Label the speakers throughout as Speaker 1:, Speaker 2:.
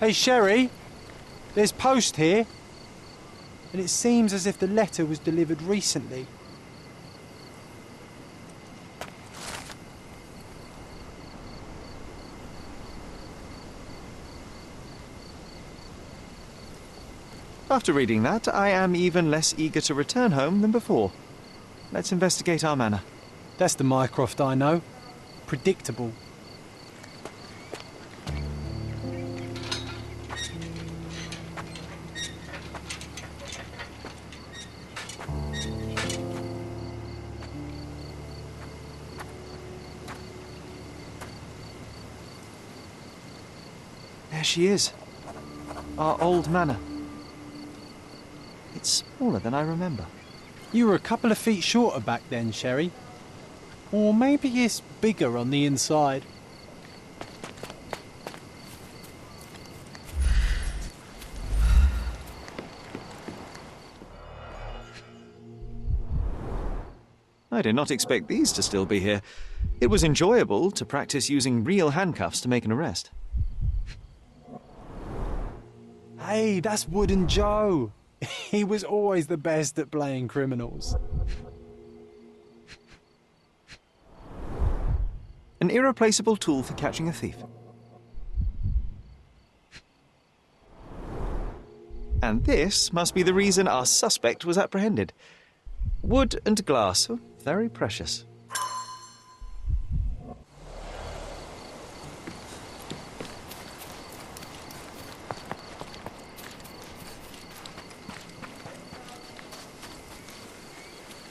Speaker 1: Hey, Sherry, there's post here, and it seems as if the letter was delivered recently.
Speaker 2: After reading that, I am even less eager to return home than before. Let's investigate our manor.
Speaker 1: That's the Mycroft I know. Predictable.
Speaker 2: There she is. Our old manor. It's smaller than I remember.
Speaker 1: You were a couple of feet shorter back then, Sherry. Or maybe it's bigger on the inside.
Speaker 2: I did not expect these to still be here. It was enjoyable to practice using real handcuffs to make an arrest.
Speaker 1: Hey, that's Wooden Joe. He was always the best at playing criminals.
Speaker 2: An irreplaceable tool for catching a thief. And this must be the reason our suspect was apprehended. Wood and glass, very precious.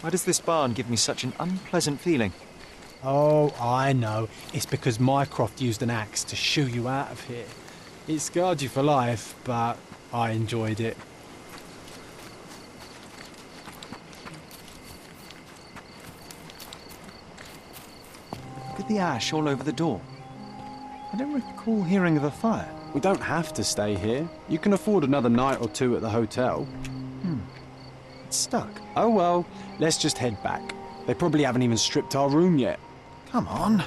Speaker 2: Why does this barn give me such an unpleasant feeling?
Speaker 1: Oh, I know. It's because Mycroft used an axe to shoo you out of here. It scarred you for life, but I enjoyed it.
Speaker 2: Look at the ash all over the door. I don't recall hearing of a fire.
Speaker 1: We don't have to stay here. You can afford another night or two at the hotel.
Speaker 2: It's stuck.
Speaker 1: Oh well, let's just head back. They probably haven't even stripped our room yet.
Speaker 2: Come on.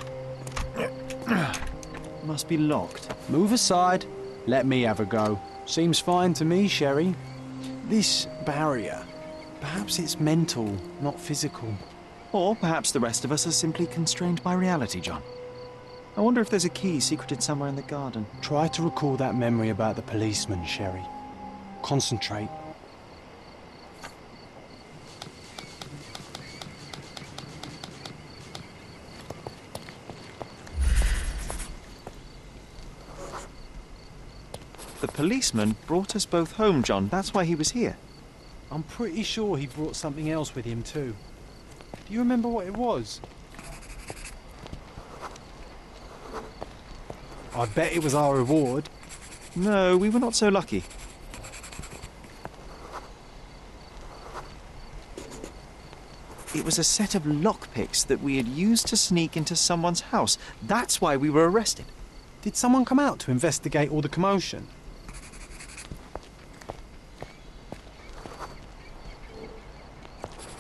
Speaker 2: Must be locked.
Speaker 1: Move aside. Let me have a go. Seems fine to me, Sherry. This barrier, perhaps it's mental, not physical.
Speaker 2: Or perhaps the rest of us are simply constrained by reality, John. I wonder if there's a key secreted somewhere in the garden.
Speaker 1: Try to recall that memory about the policeman, Sherry. Concentrate.
Speaker 2: The policeman brought us both home, John. That's why he was here.
Speaker 1: I'm pretty sure he brought something else with him too. Do you remember what it was? I bet it was our reward.
Speaker 2: No, we were not so lucky. It was a set of lockpicks that we had used to sneak into someone's house. That's why we were arrested.
Speaker 1: Did someone come out to investigate all the commotion?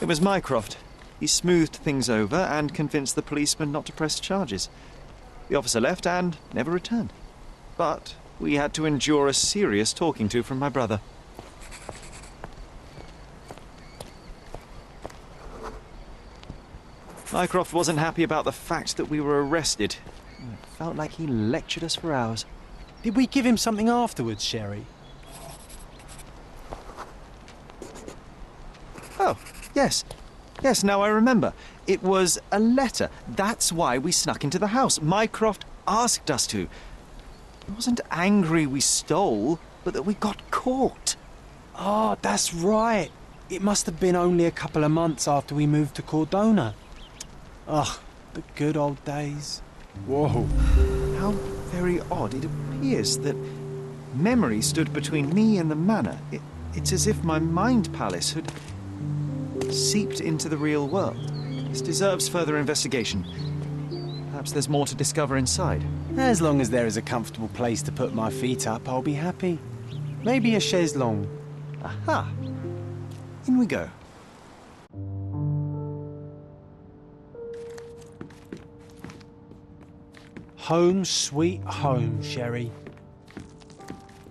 Speaker 2: It was Mycroft. He smoothed things over and convinced the policeman not to press charges. The officer left and never returned. But we had to endure a serious talking to from my brother. Mycroft wasn't happy about the fact that we were arrested. It felt like he lectured us for hours.
Speaker 1: Did we give him something afterwards, Sherry?
Speaker 2: Oh, yes. Yes, now I remember. It was a letter. That's why we snuck into the house. Mycroft asked us to. He wasn't angry we stole, but that we got caught.
Speaker 1: Oh, that's right. It must have been only a couple of months after we moved to Cordona. Ugh, the good old days. Whoa.
Speaker 2: How very odd. It appears that memory stood between me and the manor. It's as if my mind palace had seeped into the real world. This deserves further investigation. Perhaps there's more to discover inside.
Speaker 1: As long as there is a comfortable place to put my feet up, I'll be happy. Maybe a chaise longue.
Speaker 2: Aha! In we go.
Speaker 1: Home sweet home, Sherry.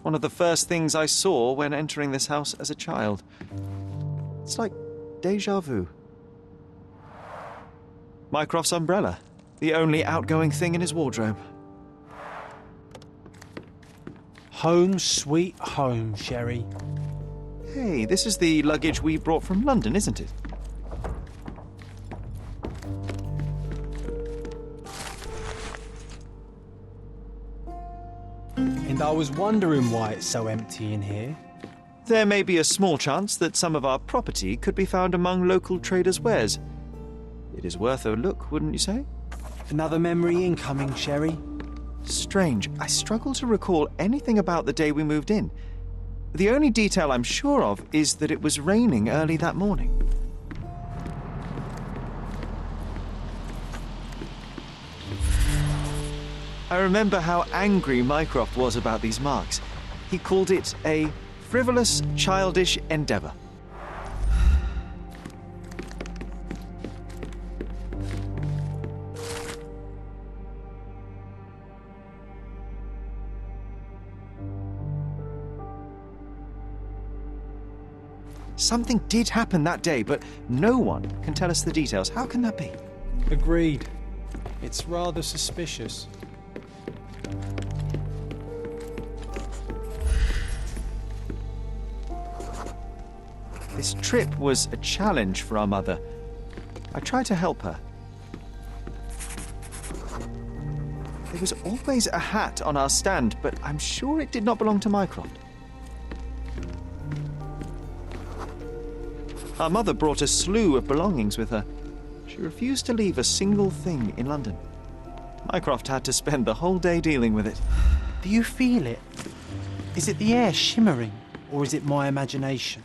Speaker 2: One of the first things I saw when entering this house as a child. It's like déjà vu. Mycroft's umbrella, the only outgoing thing in his wardrobe.
Speaker 1: Home sweet home, Sherry.
Speaker 2: Hey, this is the luggage we brought from London, isn't it?
Speaker 1: And I was wondering why it's so empty in here.
Speaker 2: There may be a small chance that some of our property could be found among local traders' wares. It is worth a look, wouldn't you say?
Speaker 1: Another memory incoming, Sherry.
Speaker 2: Strange. I struggle to recall anything about the day we moved in. The only detail I'm sure of is that it was raining early that morning. I remember how angry Mycroft was about these marks. He called it a frivolous, childish endeavour. Something did happen that day, but no one can tell us the details. How can that be?
Speaker 1: Agreed. It's rather suspicious.
Speaker 2: This trip was a challenge for our mother. I tried to help her. There was always a hat on our stand, but I'm sure it did not belong to Mycroft. Our mother brought a slew of belongings with her. She refused to leave a single thing in London. Mycroft had to spend the whole day dealing with it.
Speaker 1: Do you feel it? Is it the air shimmering, or is it my imagination?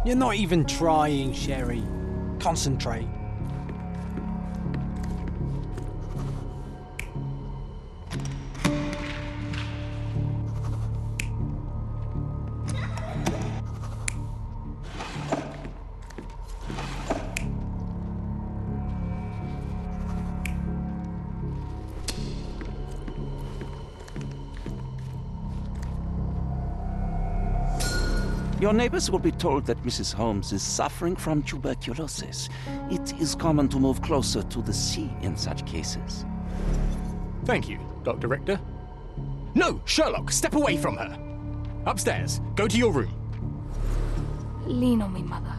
Speaker 1: You're not even trying, Sherry. Concentrate.
Speaker 3: Your neighbors will be told that Mrs. Holmes is suffering from tuberculosis. It is common to move closer to the sea in such cases.
Speaker 4: Thank you, Dr. Richter. No, Sherlock, step away from her. Upstairs, go to your room.
Speaker 5: Lean on me, Mother.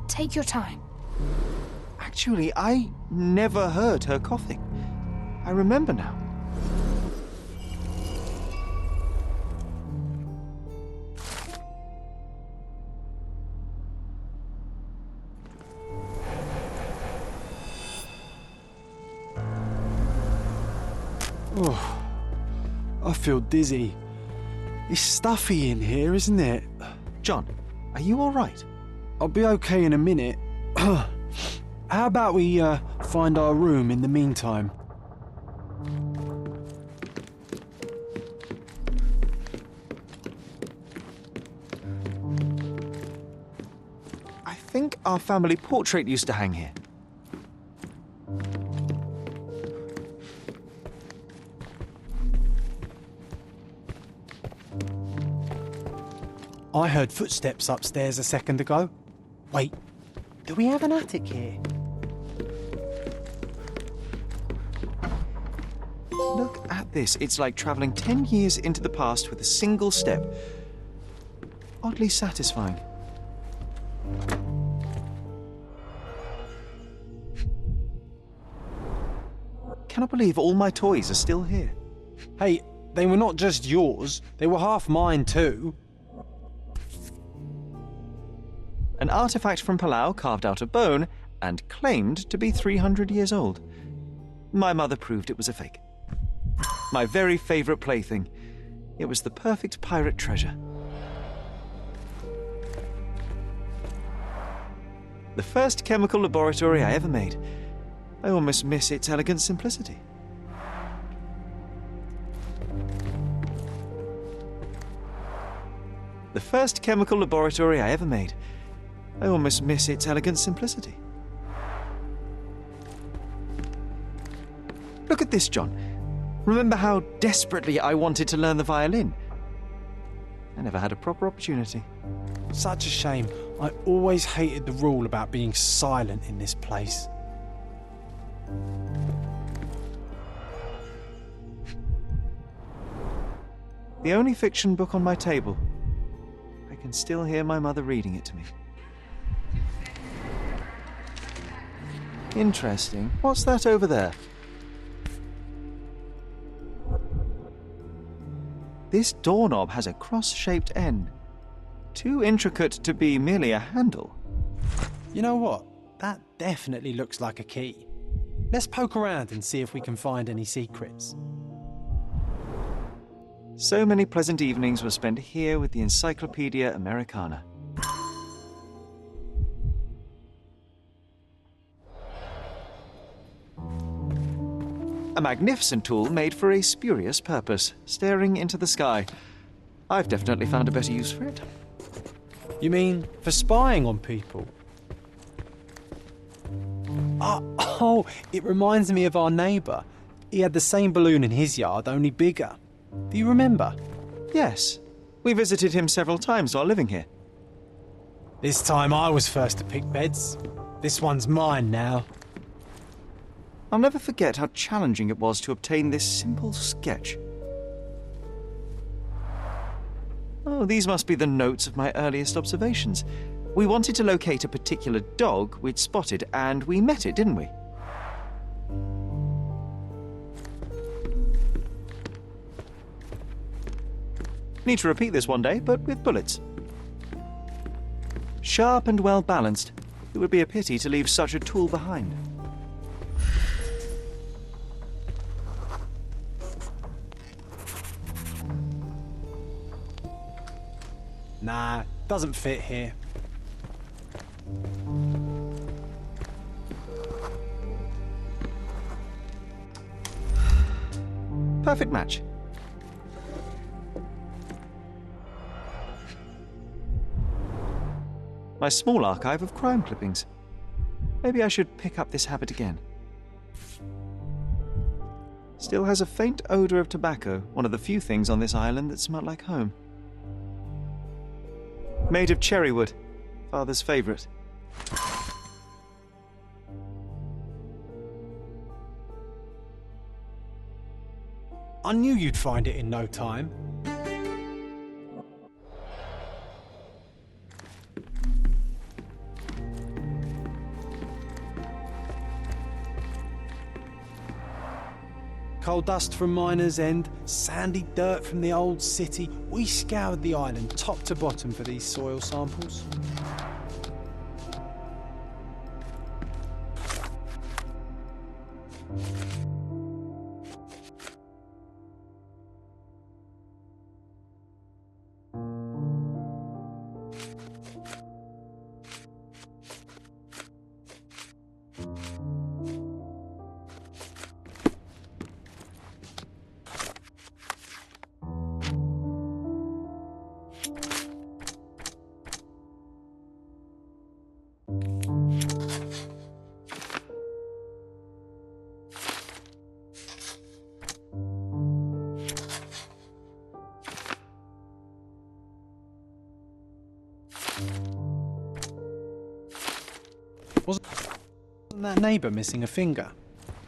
Speaker 5: Take your time.
Speaker 2: Actually, I never heard her coughing. I remember now.
Speaker 1: Oh, I feel dizzy. It's stuffy in here, isn't it?
Speaker 2: John, are you all right?
Speaker 1: I'll be okay in a minute. How about we find our room in the meantime?
Speaker 2: I think our family portrait used to hang here.
Speaker 1: I heard footsteps upstairs a second ago. Wait, do we have an attic here?
Speaker 2: Look at this. It's like travelling 10 years into the past with a single step. Oddly satisfying. Cannot believe all my toys are still here.
Speaker 1: Hey, they were not just yours, they were half mine too.
Speaker 2: An artifact from Palau carved out of bone and claimed to be 300 years old. My mother proved it was a fake. My very favourite plaything. It was the perfect pirate treasure. The first chemical laboratory I ever made. I almost miss its elegant simplicity. The first chemical laboratory I ever made. I almost miss its elegant simplicity. Look at this, John. Remember how desperately I wanted to learn the violin? I never had a proper opportunity.
Speaker 1: Such a shame. I always hated the rule about being silent in this place.
Speaker 2: The only fiction book on my table. I can still hear my mother reading it to me. Interesting. What's that over there? This doorknob has a cross-shaped end. Too intricate to be merely a handle.
Speaker 1: You know what? That definitely looks like a key. Let's poke around and see if we can find any secrets.
Speaker 2: So many pleasant evenings were spent here with the Encyclopedia Americana. A magnificent tool made for a spurious purpose, staring into the sky. I've definitely found a better use for it.
Speaker 1: You mean for spying on people? Oh, it reminds me of our neighbour. He had the same balloon in his yard, only bigger. Do you remember?
Speaker 2: Yes. We visited him several times while living here.
Speaker 1: This time I was first to pick beds. This one's mine now.
Speaker 2: I'll never forget how challenging it was to obtain this simple sketch. Oh, these must be the notes of my earliest observations. We wanted to locate a particular dog we'd spotted, and we met it, didn't we? Need to repeat this one day, but with bullets. Sharp and well balanced. It would be a pity to leave such a tool behind.
Speaker 1: Nah, doesn't fit here.
Speaker 2: Perfect match. My small archive of crime clippings. Maybe I should pick up this habit again. Still has a faint odour of tobacco, one of the few things on this island that smell like home. Made of cherry wood, Father's favourite.
Speaker 1: I knew you'd find it in no time. Coal dust from Miner's End, sandy dirt from the old city. We scoured the island top to bottom for these soil samples. Wasn't that neighbour missing a finger?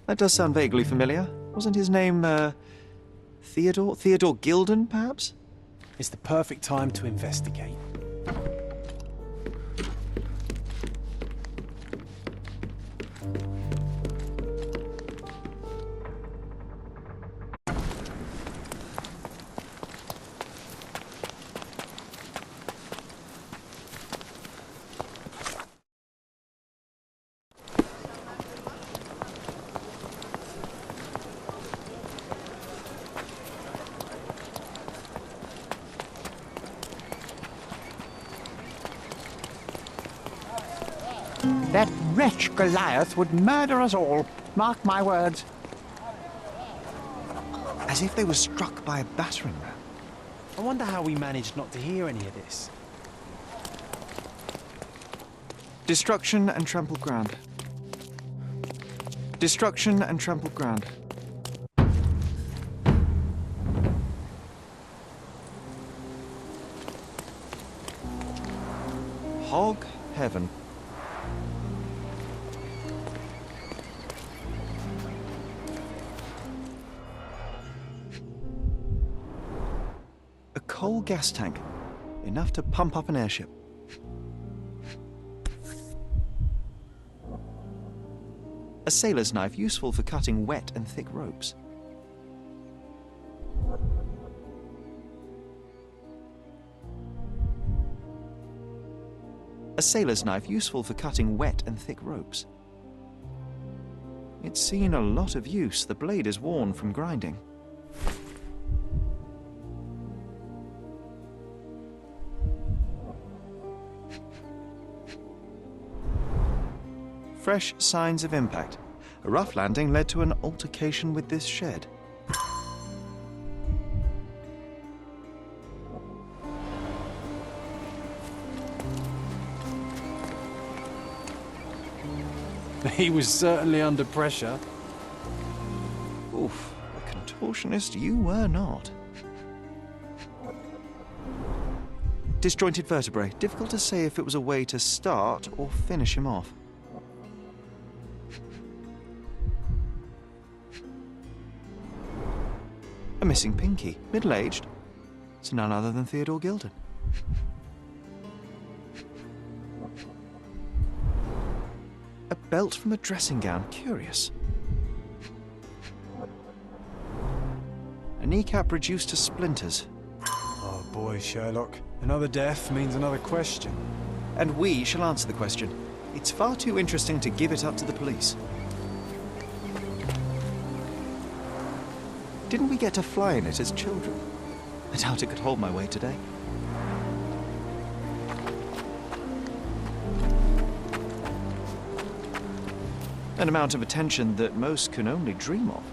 Speaker 2: That does sound vaguely familiar. Wasn't his name, Theodore? Theodore Gilden, perhaps?
Speaker 1: It's the perfect time to investigate.
Speaker 2: That wretch Goliath would murder us all. Mark my words. As if they were struck by a battering ram.
Speaker 1: I wonder how we managed not to hear any of this.
Speaker 2: Destruction and trampled ground. Destruction and trampled ground. Hog heaven. A coal gas tank. Enough to pump up an airship. A sailor's knife useful for cutting wet and thick ropes. A sailor's knife useful for cutting wet and thick ropes. It's seen a lot of use. The blade is worn from grinding. Fresh signs of impact. A rough landing led to an altercation with this shed.
Speaker 1: He was certainly under pressure.
Speaker 2: Oof, a contortionist you were not. Disjointed vertebrae. Difficult to say if it was a way to start or finish him off. A missing pinky. Middle-aged. It's none other than Theodore Gilden. A belt from a dressing gown. Curious. A kneecap reduced to splinters.
Speaker 1: Oh boy, Sherlock. Another death means another question.
Speaker 2: And we shall answer the question. It's far too interesting to give it up to the police. Didn't we get to fly in it as children? I doubt it could hold my weight today. An amount of attention that most can only dream of.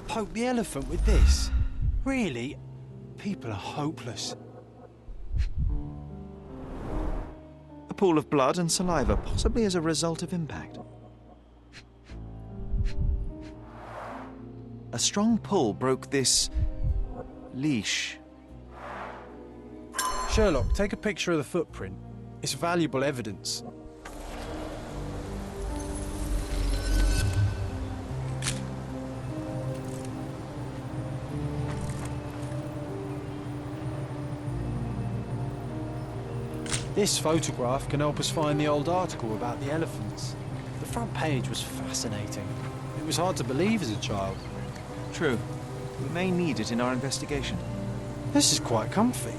Speaker 1: Poke the elephant with this? Really? People are hopeless.
Speaker 2: A pool of blood and saliva, possibly as a result of impact. A strong pull broke this leash.
Speaker 1: Sherlock, take a picture of the footprint. It's valuable evidence. This photograph can help us find the old article about the elephants. The front page was fascinating. It was hard to believe as a child.
Speaker 2: True. We may need it in our investigation.
Speaker 1: This is quite comfy.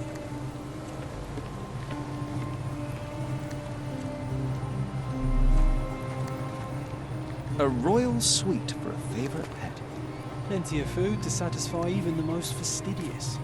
Speaker 2: A royal suite for a favourite pet.
Speaker 1: Plenty of food to satisfy even the most fastidious.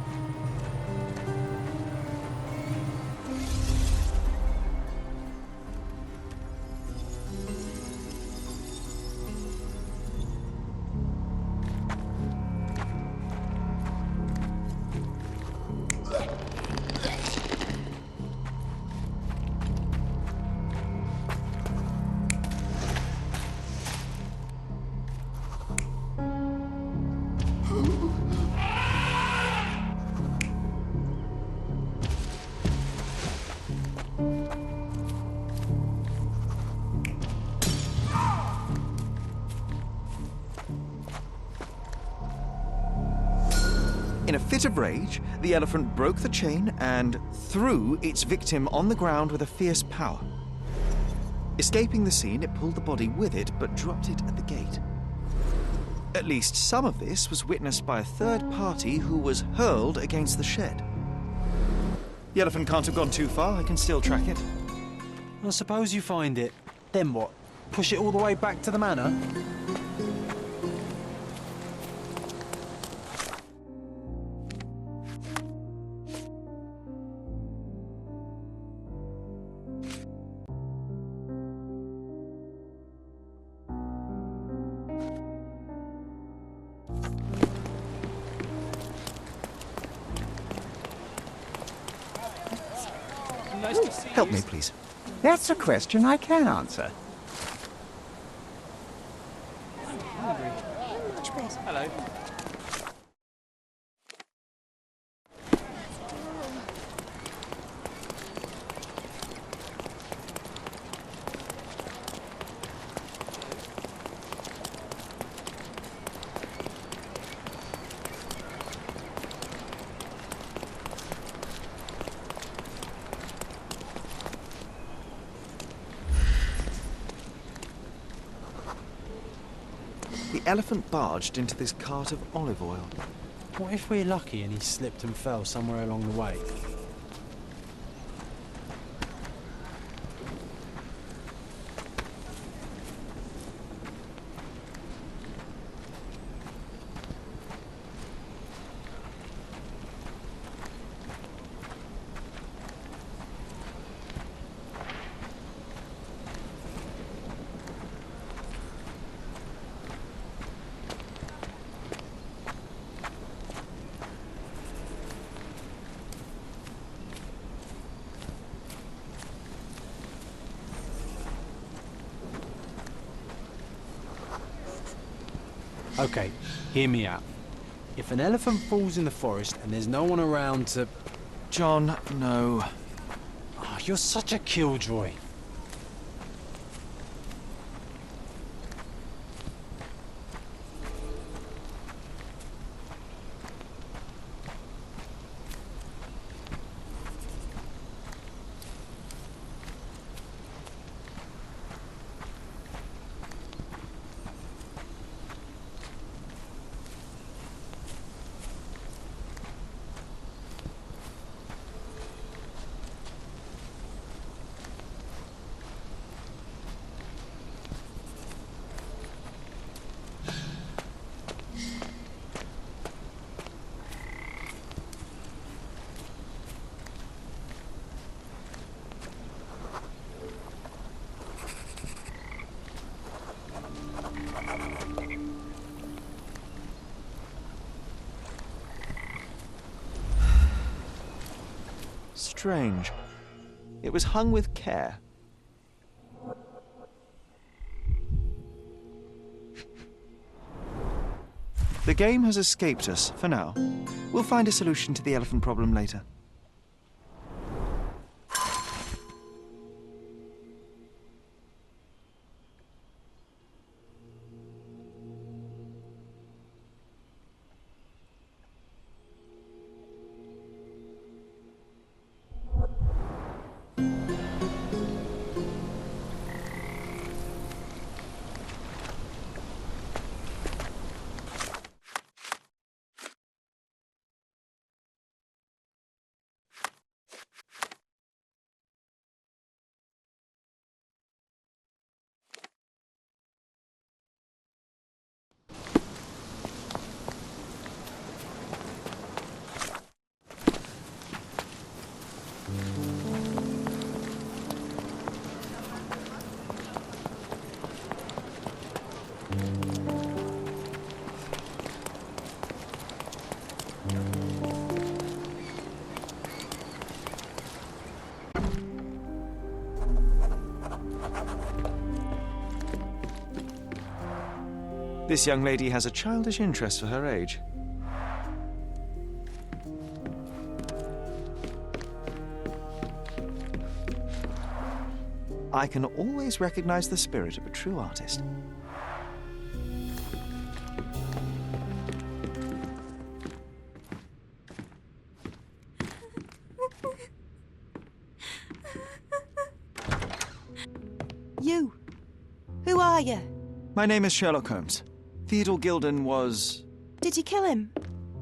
Speaker 2: In a fit of rage, the elephant broke the chain and threw its victim on the ground with a fierce power. Escaping the scene, it pulled the body with it, but dropped it at the gate. At least some of this was witnessed by a third party who was hurled against the shed. The elephant can't have gone too far. I can still track it.
Speaker 1: Well, suppose you find it. Then what? Push it all the way back to the manor?
Speaker 4: Nice to see
Speaker 2: Help
Speaker 4: you.
Speaker 2: me, please.
Speaker 6: That's a question I can answer.
Speaker 4: Hello.
Speaker 2: The elephant barged into this cart of olive oil.
Speaker 1: What if we're lucky and he slipped and fell somewhere along the way? Okay, hear me out. If an elephant falls in the forest and there's no one around to...
Speaker 2: John, no.
Speaker 1: Oh, you're such a killjoy.
Speaker 2: Strange. It was hung with care. The game has escaped us for now. We'll find a solution to the elephant problem later. This young lady has a childish interest for her age. I can always recognize the spirit of a true artist.
Speaker 7: You. Who are you?
Speaker 2: My name is Sherlock Holmes. Theodore Gilden was...
Speaker 7: Did you kill him?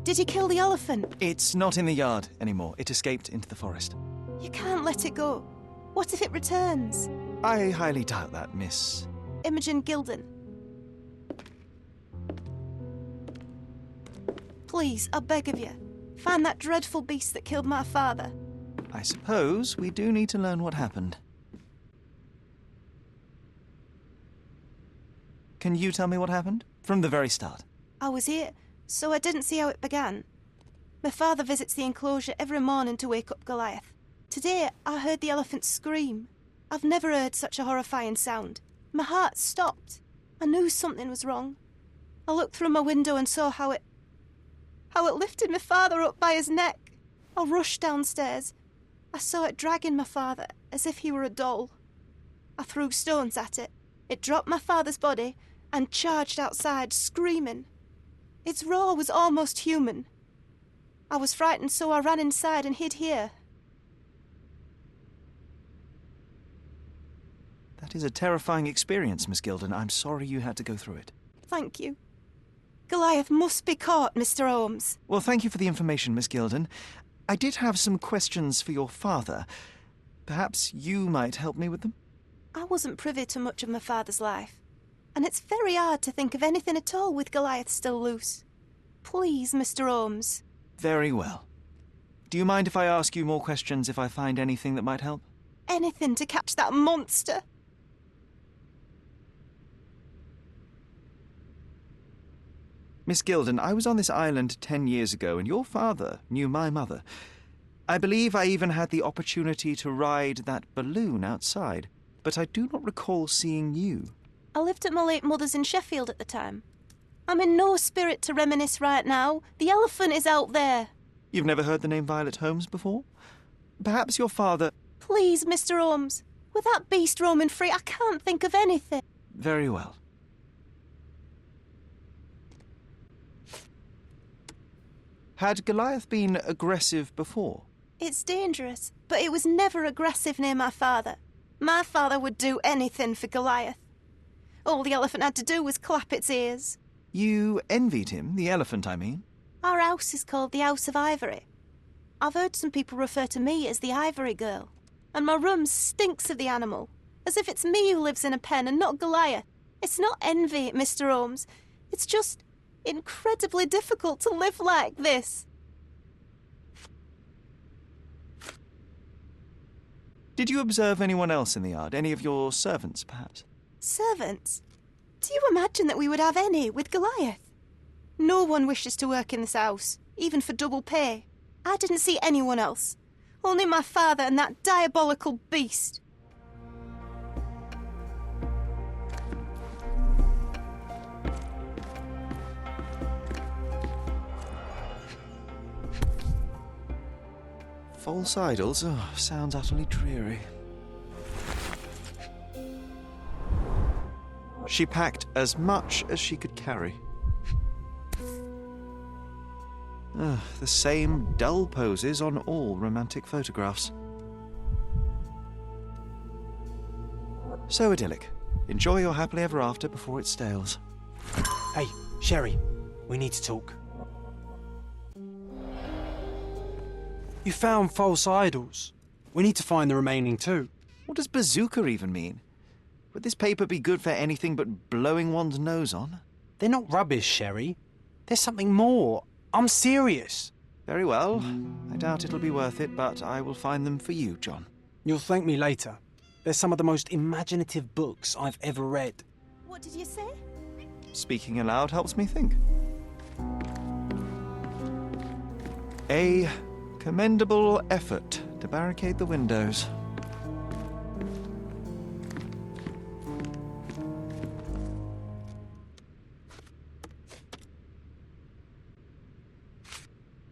Speaker 7: Did you kill the elephant?
Speaker 2: It's not in the yard anymore. It escaped into the forest.
Speaker 7: You can't let it go. What if it returns?
Speaker 2: I highly doubt that, Miss...
Speaker 7: Imogen Gilden. Please, I beg of you, find that dreadful beast that killed my father.
Speaker 2: I suppose we do need to learn what happened. Can you tell me what happened? From the very start.
Speaker 7: I was here, so I didn't see how it began. My father visits the enclosure every morning to wake up Goliath. Today, I heard the elephant scream. I've never heard such a horrifying sound. My heart stopped. I knew something was wrong. I looked through my window and saw how it lifted my father up by his neck. I rushed downstairs. I saw it dragging my father as if he were a doll. I threw stones at it. It dropped my father's body and charged outside, screaming. Its roar was almost human. I was frightened, so I ran inside and hid here.
Speaker 2: That is a terrifying experience, Miss Gilden. I'm sorry you had to go through it.
Speaker 7: Thank you. Goliath must be caught, Mr. Holmes.
Speaker 2: Well, thank you for the information, Miss Gilden. I did have some questions for your father. Perhaps you might help me with them?
Speaker 7: I wasn't privy to much of my father's life, and it's very hard to think of anything at all with Goliath still loose. Please, Mr. Holmes.
Speaker 2: Very well. Do you mind if I ask you more questions if I find anything that might help?
Speaker 7: Anything to catch that monster.
Speaker 2: Miss Gilden, I was on this island 10 years ago, and your father knew my mother. I believe I even had the opportunity to ride that balloon outside, but I do not recall seeing you.
Speaker 7: I lived at my late mother's in Sheffield at the time. I'm in no spirit to reminisce right now. The elephant is out there.
Speaker 2: You've never heard the name Violet Holmes before? Perhaps your father...
Speaker 7: Please, Mr. Holmes. With that beast roaming free, I can't think of anything.
Speaker 2: Very well. Had Goliath been aggressive before?
Speaker 7: It's dangerous, but it was never aggressive near my father. My father would do anything for Goliath. All the elephant had to do was clap its ears.
Speaker 2: You envied him, the elephant, I mean?
Speaker 7: Our house is called the House of Ivory. I've heard some people refer to me as the Ivory Girl, and my room stinks of the animal, as if it's me who lives in a pen and not Goliath. It's not envy, Mr. Holmes. It's just incredibly difficult to live like this.
Speaker 2: Did you observe anyone else in the yard? Any of your servants, perhaps?
Speaker 7: Servants? Do you imagine that we would have any with Goliath? No one wishes to work in this house, even for double pay. I didn't see anyone else. Only my father and that diabolical beast.
Speaker 2: False idols? Oh, sounds utterly dreary. She packed as much as she could carry. The same dull poses on all romantic photographs. So idyllic. Enjoy your happily ever after before it stales.
Speaker 1: Hey, Sherry, we need to talk. You found false idols. We need to find the remaining two.
Speaker 2: What does bazooka even mean? Would this paper be good for anything but blowing one's nose on?
Speaker 1: They're not rubbish, Sherry. There's something more. I'm serious.
Speaker 2: Very well. I doubt it'll be worth it, but I will find them for you, John.
Speaker 1: You'll thank me later. They're some of the most imaginative books I've ever read.
Speaker 7: What did you say?
Speaker 2: Speaking aloud helps me think. A commendable effort to barricade the windows.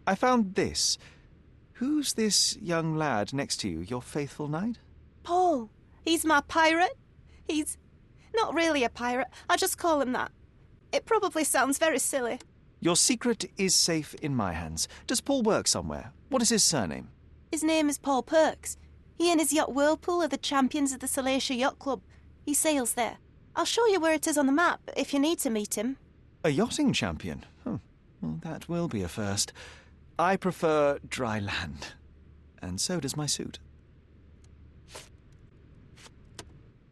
Speaker 2: I found this. Who's this young lad next to you, your faithful knight?
Speaker 7: Paul. He's my pirate. He's not really a pirate. I just call him that. It probably sounds very silly.
Speaker 2: Your secret is safe in my hands. Does Paul work somewhere? What is his surname?
Speaker 7: His name is Paul Perks. He and his yacht Whirlpool are the champions of the Salacia Yacht Club. He sails there. I'll show you where it is on the map if you need to meet him.
Speaker 2: A yachting champion? Well, that will be a first. I prefer dry land. And so does my suit.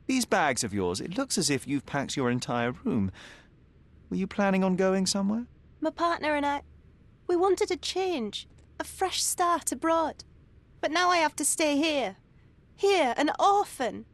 Speaker 2: These bags of yours, it looks as if you've packed your entire room. Were you planning on going somewhere?
Speaker 7: My partner and I, we wanted a change, a fresh start abroad. But now I have to stay here. Here, an orphan.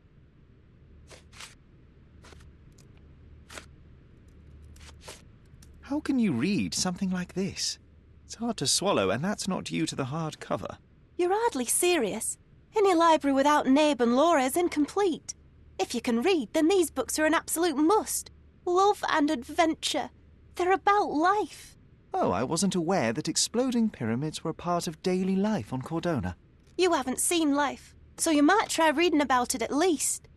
Speaker 2: How can you read something like this? It's hard to swallow, and that's not due to the hard cover.
Speaker 7: You're hardly serious. Any library without Nabe and Laura is incomplete. If you can read, then these books are an absolute must. Love and adventure. They're about life.
Speaker 2: Oh, I wasn't aware that exploding pyramids were a part of daily life on Cordona.
Speaker 7: You haven't seen life, so you might try reading about it at least.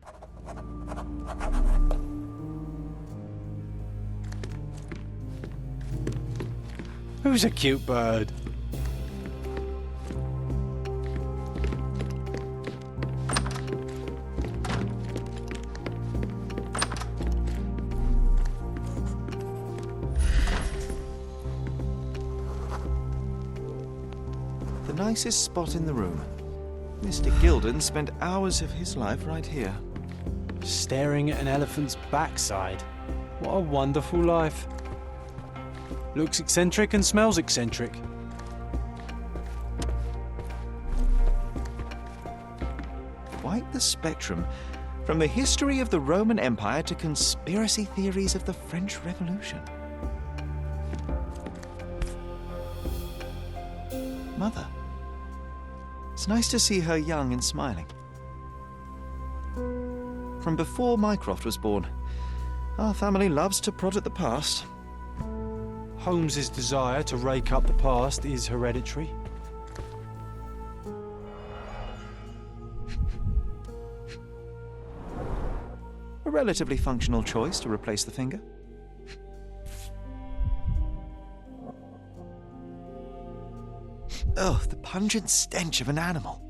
Speaker 1: Who's a cute bird?
Speaker 2: The nicest spot in the room. Mr. Gilden spent hours of his life right here.
Speaker 1: Staring at an elephant's backside. What a wonderful life. Looks eccentric and smells eccentric.
Speaker 2: Quite the spectrum. From the history of the Roman Empire to conspiracy theories of the French Revolution. Mother. It's nice to see her young and smiling. From before Mycroft was born, our family loves to prod at the past.
Speaker 1: Holmes's desire to rake up the past is hereditary.
Speaker 2: A relatively functional choice to replace the finger. Oh, the pungent stench of an animal.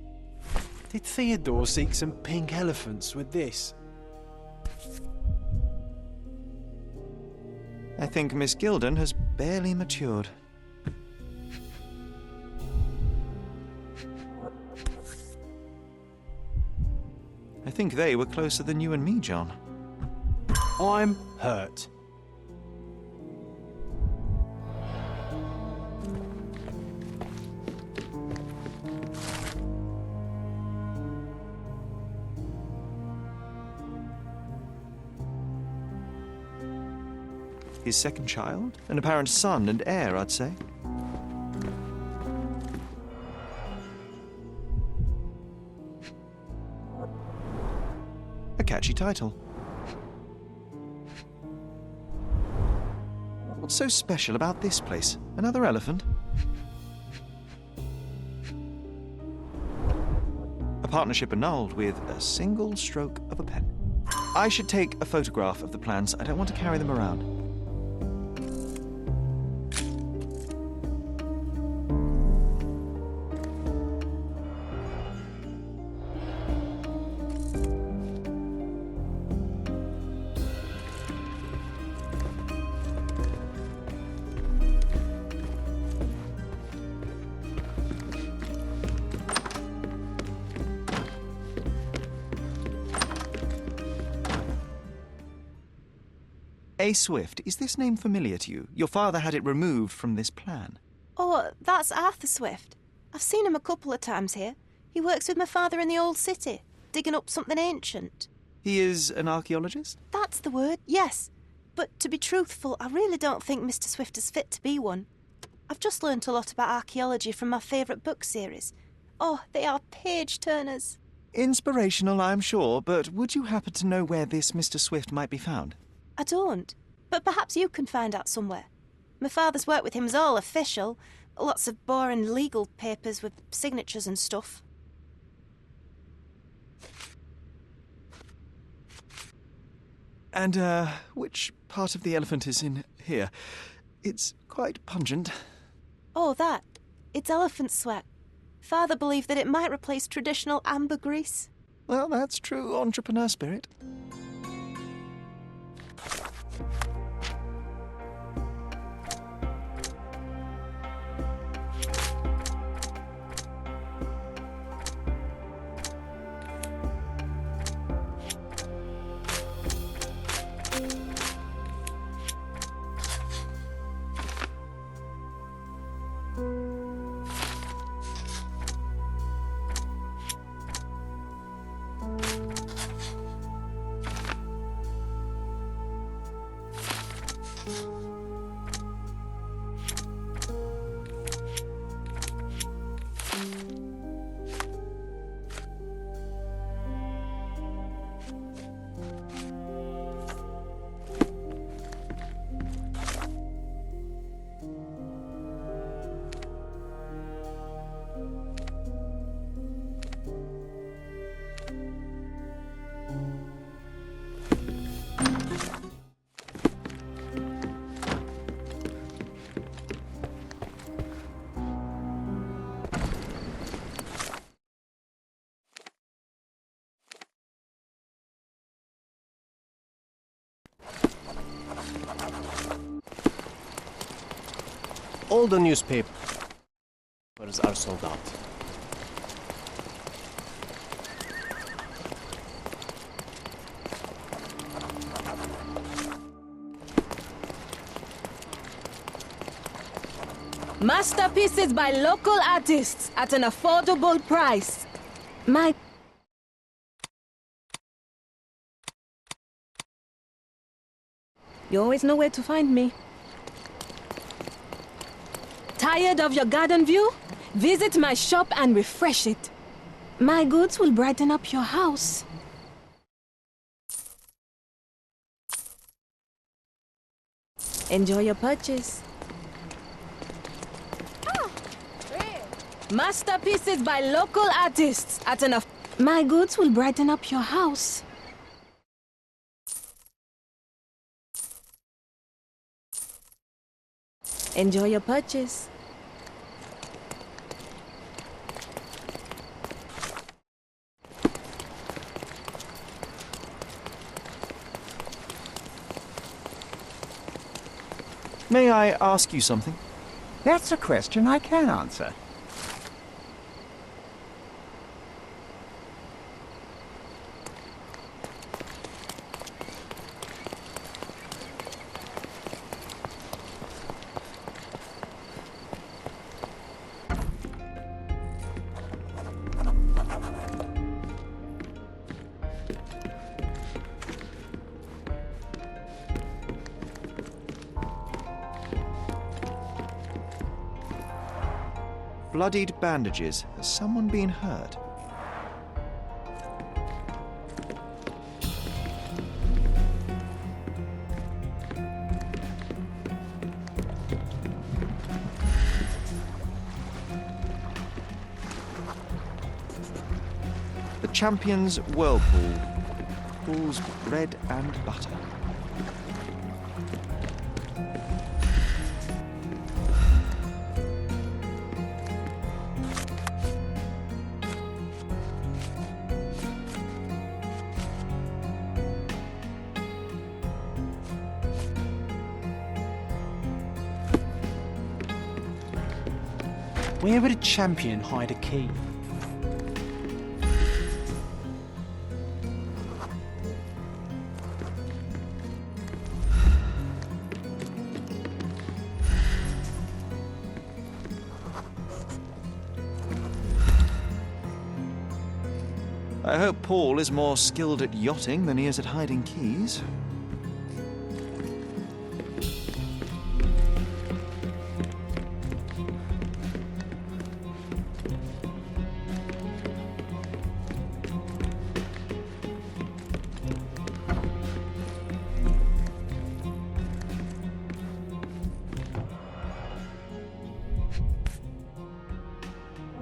Speaker 1: Did Theodore seek some pink elephants with this?
Speaker 2: I think Miss Gilden has barely matured. I think they were closer than you and me, John.
Speaker 1: I'm hurt.
Speaker 2: His second child? An apparent son and heir, I'd say. A catchy title. What's so special about this place? Another elephant? A partnership annulled with a single stroke of a pen. I should take a photograph of the plans. I don't want to carry them around. A. Swift, is this name familiar to you? Your father had it removed from this plan.
Speaker 7: Oh, that's Arthur Swift. I've seen him a couple of times here. He works with my father in the old city, digging up something ancient.
Speaker 2: He is an archaeologist?
Speaker 7: That's the word, yes. But to be truthful, I really don't think Mr. Swift is fit to be one. I've just learnt a lot about archaeology from my favourite book series. Oh, they are page-turners.
Speaker 2: Inspirational, I'm sure, but would you happen to know where this Mr. Swift might be found?
Speaker 7: I don't, but perhaps you can find out somewhere. My father's work with him is all official. Lots of boring legal papers with signatures and stuff.
Speaker 2: And, which part of the elephant is in here? It's quite pungent.
Speaker 7: Oh, that. It's elephant sweat. Father believed that it might replace traditional ambergris.
Speaker 2: Well, that's true entrepreneur spirit.
Speaker 8: All the newspapers are sold out.
Speaker 9: Masterpieces by local artists at an affordable price. You always know where to find me. Tired of your garden view? Visit my shop and refresh it. My goods will brighten up your house. Enjoy your purchase. Masterpieces by local artists at an My goods will brighten up your house. Enjoy your purchase.
Speaker 2: May I ask you something?
Speaker 6: That's a question I can answer.
Speaker 2: Bloodied bandages. Has someone been hurt? The Champion's Whirlpool. Pool's bread and butter.
Speaker 1: Where would a champion hide a key?
Speaker 2: I hope Paul is more skilled at yachting than he is at hiding keys.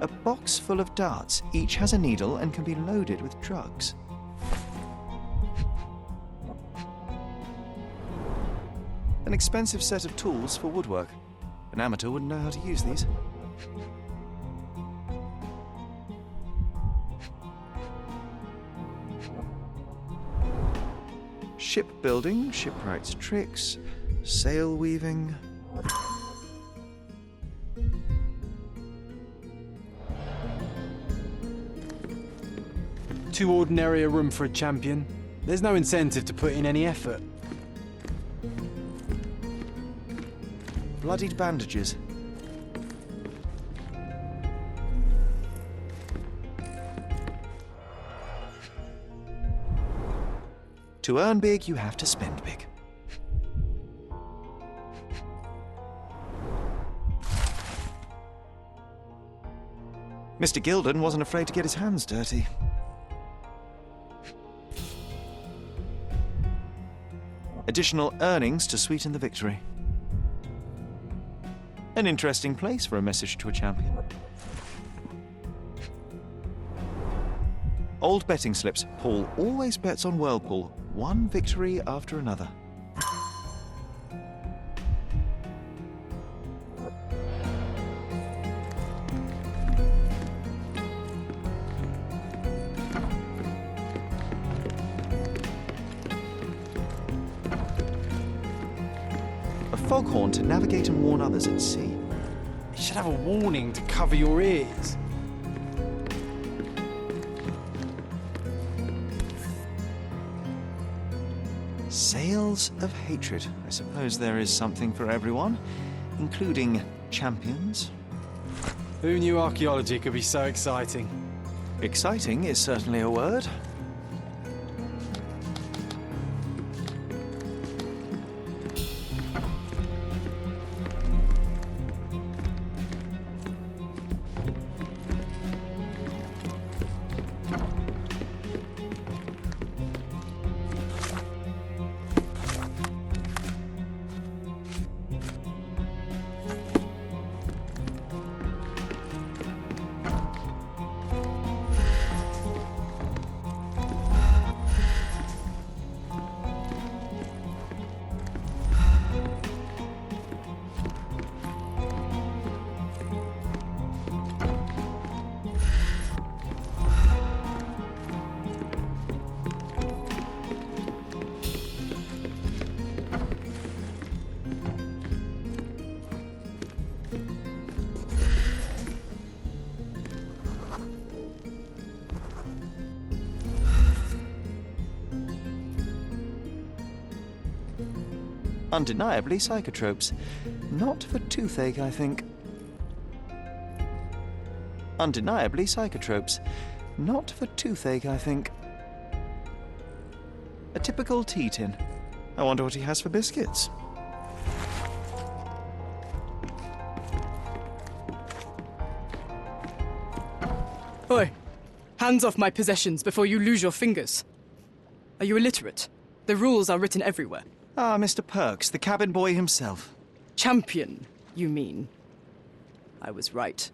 Speaker 2: A box full of darts. Each has a needle and can be loaded with drugs. An expensive set of tools for woodwork. An amateur wouldn't know how to use these. Shipbuilding, shipwright's tricks, sail weaving.
Speaker 1: Too ordinary a room for a champion. There's no incentive to put in any effort.
Speaker 2: Bloodied bandages. To earn big, you have to spend big. Mr. Gilden wasn't afraid to get his hands dirty. Additional earnings to sweeten the victory. An interesting place for a message to a champion. Old betting slips. Paul always bets on Whirlpool. One victory after another. A foghorn to navigate and warn others at sea.
Speaker 1: should have a warning to cover your ears.
Speaker 2: Sails of hatred. I suppose there is something for everyone, including champions.
Speaker 1: Who knew archaeology could be so exciting?
Speaker 2: Exciting is certainly a word. Undeniably psychotropes. Not for toothache, I think. Undeniably psychotropes. Not for toothache, I think. A typical tea tin. I wonder what he has for biscuits.
Speaker 10: Oi! Hands off my possessions before you lose your fingers. Are you illiterate? The rules are written everywhere.
Speaker 2: Ah, Mr. Perks, the cabin boy himself.
Speaker 10: Champion, you mean? I was right.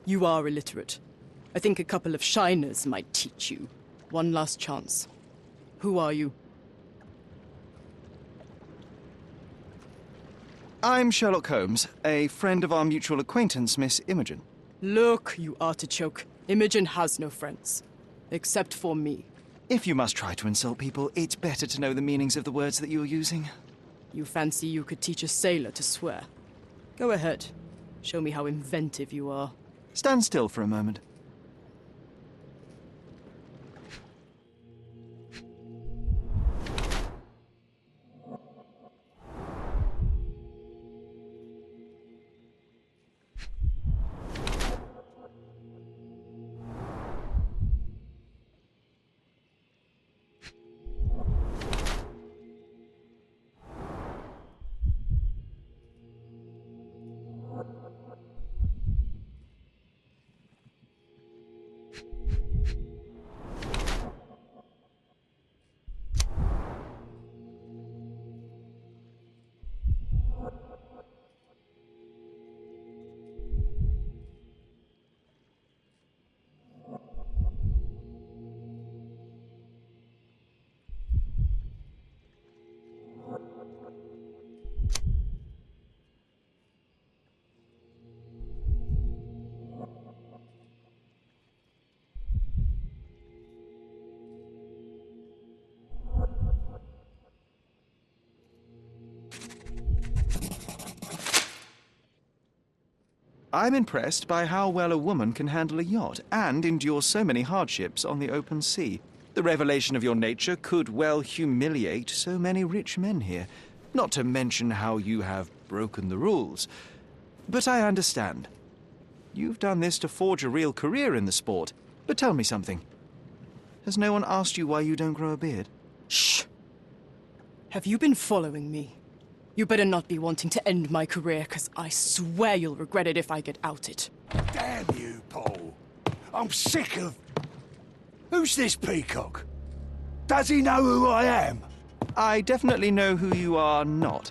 Speaker 10: You are illiterate. I think a couple of shiners might teach you. One last chance. Who are you?
Speaker 2: I'm Sherlock Holmes, a friend of our mutual acquaintance, Miss Imogen.
Speaker 10: Look, you artichoke. Imogen has no friends. Except for me.
Speaker 2: If you must try to insult people, it's better to know the meanings of the words that you're using.
Speaker 10: You fancy you could teach a sailor to swear? Go ahead. Show me how inventive you are.
Speaker 2: Stand still for a moment. I'm impressed by how well a woman can handle a yacht and endure so many hardships on the open sea. The revelation of your nature could well humiliate so many rich men here, not to mention how you have broken the rules. But I understand. You've done this to forge a real career in the sport. But tell me something. Has no one asked you why you don't grow a beard?
Speaker 10: Shh! Have you been following me? You better not be wanting to end my career, because I swear you'll regret it if I get outed.
Speaker 11: Damn you, Paul. I'm sick of... Who's this peacock? Does he know who I am?
Speaker 2: I definitely know who you are not.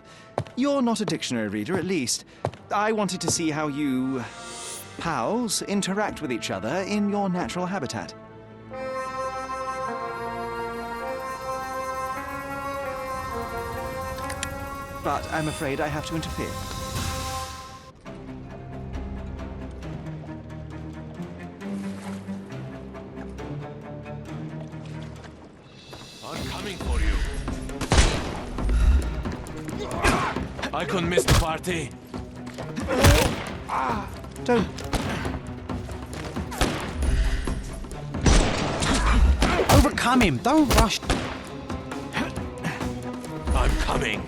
Speaker 2: You're not a dictionary reader, at least. I wanted to see how you... pals interact with each other in your natural habitat. But I'm afraid I have to interfere.
Speaker 11: I'm coming for you.
Speaker 1: I couldn't miss the party.
Speaker 2: Don't...
Speaker 1: Overcome him, don't rush.
Speaker 4: I'm coming.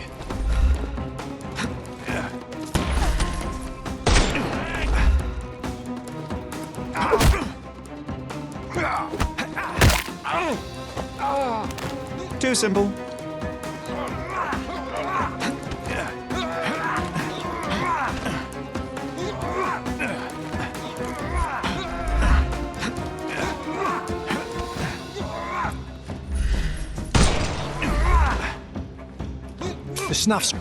Speaker 2: Too simple.
Speaker 1: The snuff's...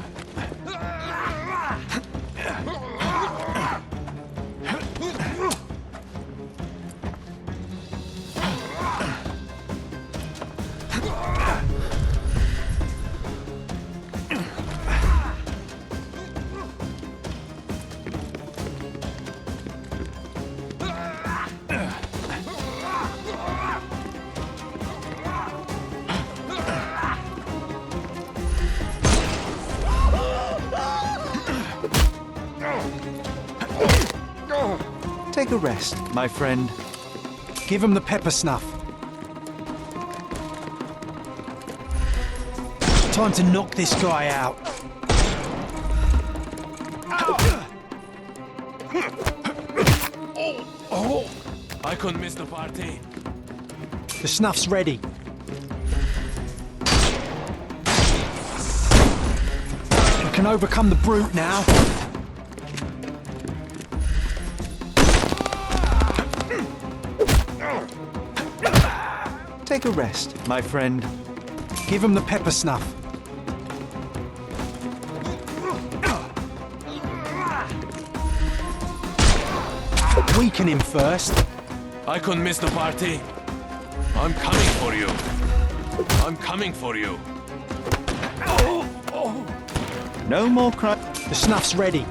Speaker 2: Take a rest, my friend.
Speaker 1: Give him the pepper snuff. Time to knock this guy out.
Speaker 4: I couldn't miss the party.
Speaker 1: The snuff's ready. We can overcome the brute now.
Speaker 2: Take a rest, my friend.
Speaker 1: Give him the pepper snuff. Weaken him first.
Speaker 4: I couldn't miss the party. I'm coming for you. I'm coming for you.
Speaker 2: No more crime.
Speaker 1: The snuff's ready.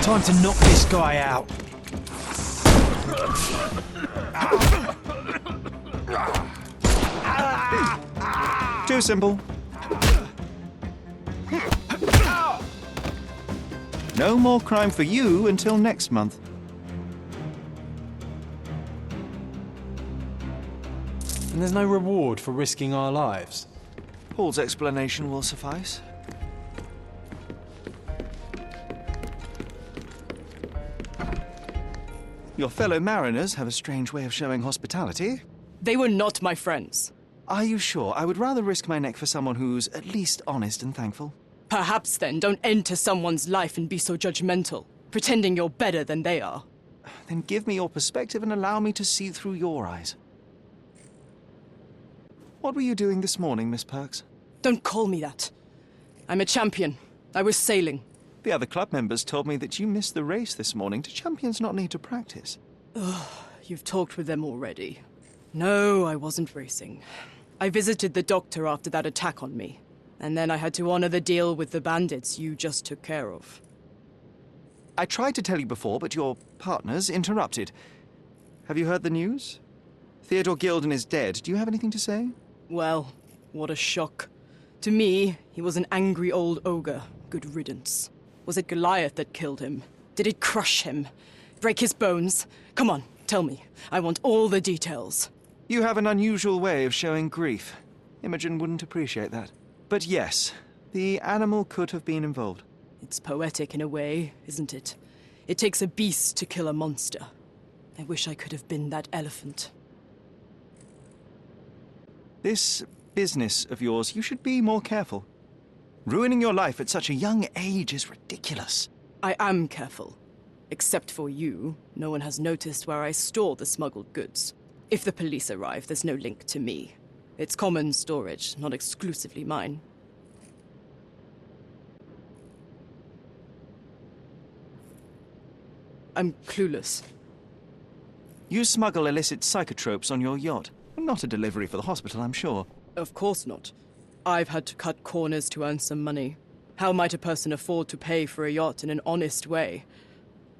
Speaker 1: Time to knock this guy out.
Speaker 2: Too simple. No more crime for you until next month.
Speaker 1: And there's no reward for risking our lives.
Speaker 2: Paul's explanation will suffice. Your fellow mariners have a strange way of showing hospitality.
Speaker 10: They were not my friends.
Speaker 2: Are you sure? I would rather risk my neck for someone who's at least honest and thankful.
Speaker 10: Perhaps then don't enter someone's life and be so judgmental, pretending you're better than they are.
Speaker 2: Then give me your perspective and allow me to see through your eyes. What were you doing this morning, Miss Perks?
Speaker 10: Don't call me that. I'm a champion. I was sailing.
Speaker 2: The other club members told me that you missed the race this morning. Do champions not need to practice?
Speaker 10: Ugh, you've talked with them already. No, I wasn't racing. I visited the doctor after that attack on me. And then I had to honor the deal with the bandits you just took care of.
Speaker 2: I tried to tell you before, but your partners interrupted. Have you heard the news? Theodore Gilden is dead. Do you have anything to say?
Speaker 10: Well, what a shock. To me, he was an angry old ogre. Good riddance. Was it Goliath that killed him? Did it crush him? Break his bones? Come on, tell me. I want all the details.
Speaker 2: You have an unusual way of showing grief. Imogen wouldn't appreciate that. But yes, the animal could have been involved.
Speaker 10: It's poetic in a way, isn't it? It takes a beast to kill a monster. I wish I could have been that elephant.
Speaker 2: This business of yours, you should be more careful. Ruining your life at such a young age is ridiculous.
Speaker 10: I am careful. Except for you, no one has noticed where I store the smuggled goods. If the police arrive, there's no link to me. It's common storage, not exclusively mine. I'm clueless.
Speaker 2: You smuggle illicit psychotropes on your yacht. Not a delivery for the hospital, I'm sure.
Speaker 10: Of course not. I've had to cut corners to earn some money. How might a person afford to pay for a yacht in an honest way?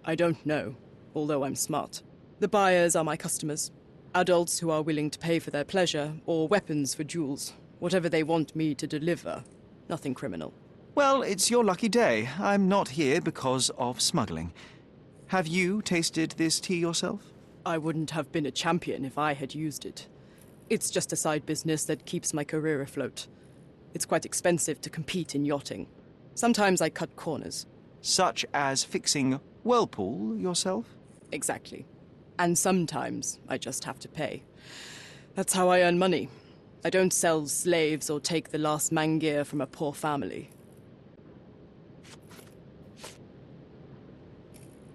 Speaker 10: I don't know, although I'm smart. The buyers are my customers. Adults who are willing to pay for their pleasure, or weapons for jewels. Whatever they want me to deliver. Nothing criminal.
Speaker 2: Well, it's your lucky day. I'm not here because of smuggling. Have you tasted this tea yourself?
Speaker 10: I wouldn't have been a champion if I had used it. It's just a side business that keeps my career afloat. It's quite expensive to compete in yachting. Sometimes I cut corners.
Speaker 2: Such as fixing whirlpool yourself?
Speaker 10: Exactly. And sometimes I just have to pay. That's how I earn money. I don't sell slaves or take the last mangear from a poor family.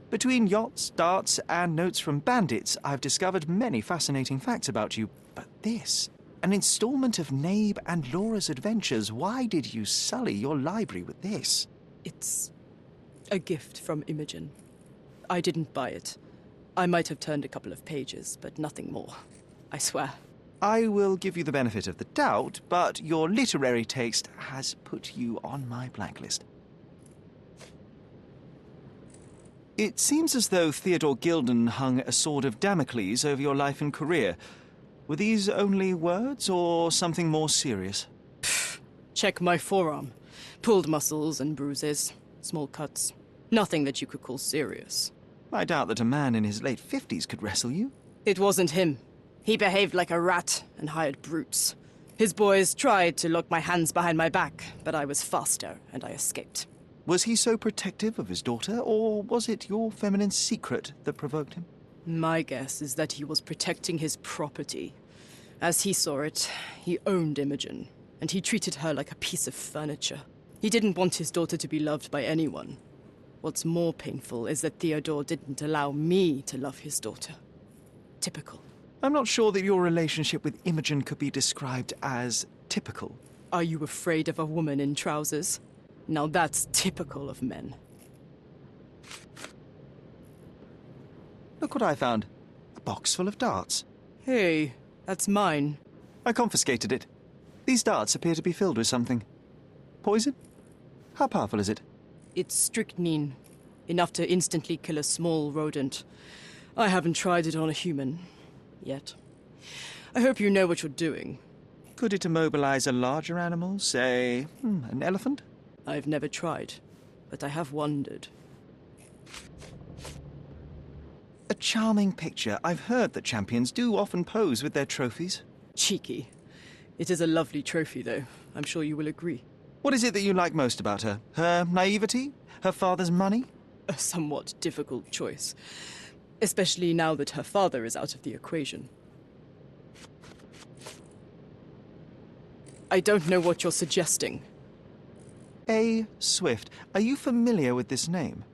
Speaker 2: Between yachts, darts, and notes from bandits, I've discovered many fascinating facts about you. But this, an installment of Nabe and Laura's adventures. Why did you sully your library with this?
Speaker 10: It's a gift from Imogen. I didn't buy it. I might have turned a couple of pages, but nothing more. I swear.
Speaker 2: I will give you the benefit of the doubt, but your literary taste has put you on my blacklist. It seems as though Theodore Gilden hung a sword of Damocles over your life and career. Were these only words, or something more serious?
Speaker 10: Check my forearm. Pulled muscles and bruises. Small cuts. Nothing that you could call serious.
Speaker 2: I doubt that a man in his late 50s could wrestle you.
Speaker 10: It wasn't him. He behaved like a rat and hired brutes. His boys tried to lock my hands behind my back, but I was faster and I escaped.
Speaker 2: Was he so protective of his daughter, or was it your feminine secret that provoked him?
Speaker 10: My guess is that he was protecting his property. As he saw it, he owned Imogen, and he treated her like a piece of furniture. He didn't want his daughter to be loved by anyone. What's more painful is that Theodore didn't allow me to love his daughter. Typical.
Speaker 2: I'm not sure that your relationship with Imogen could be described as typical.
Speaker 10: Are you afraid of a woman in trousers? Now that's typical of men.
Speaker 2: Look what I found. A box full of darts.
Speaker 10: Hey, that's mine.
Speaker 2: I confiscated it. These darts appear to be filled with something. Poison? How powerful is it?
Speaker 10: It's strychnine. Enough to instantly kill a small rodent. I haven't tried it on a human. Yet. I hope you know what you're doing.
Speaker 2: Could it immobilize a larger animal, say, an elephant?
Speaker 10: I've never tried, but I have wondered.
Speaker 2: A charming picture. I've heard that champions do often pose with their trophies.
Speaker 10: Cheeky. It is a lovely trophy, though. I'm sure you will agree.
Speaker 2: What is it that you like most about her? Her naivety? Her father's money?
Speaker 10: A somewhat difficult choice. Especially now that her father is out of the equation. I don't know what you're suggesting.
Speaker 2: A. Swift. Are you familiar with this name?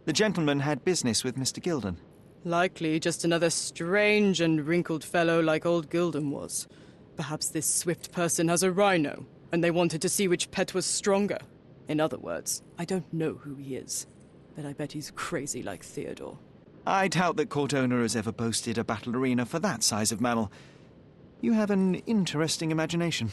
Speaker 2: The gentleman had business with Mr. Gilden.
Speaker 10: Likely just another strange and wrinkled fellow like old Gilden was. Perhaps this Swift person has a rhino, and they wanted to see which pet was stronger. In other words, I don't know who he is, but I bet he's crazy like Theodore.
Speaker 2: I doubt that Cordona has ever boasted a battle arena for that size of mammal. You have an interesting imagination.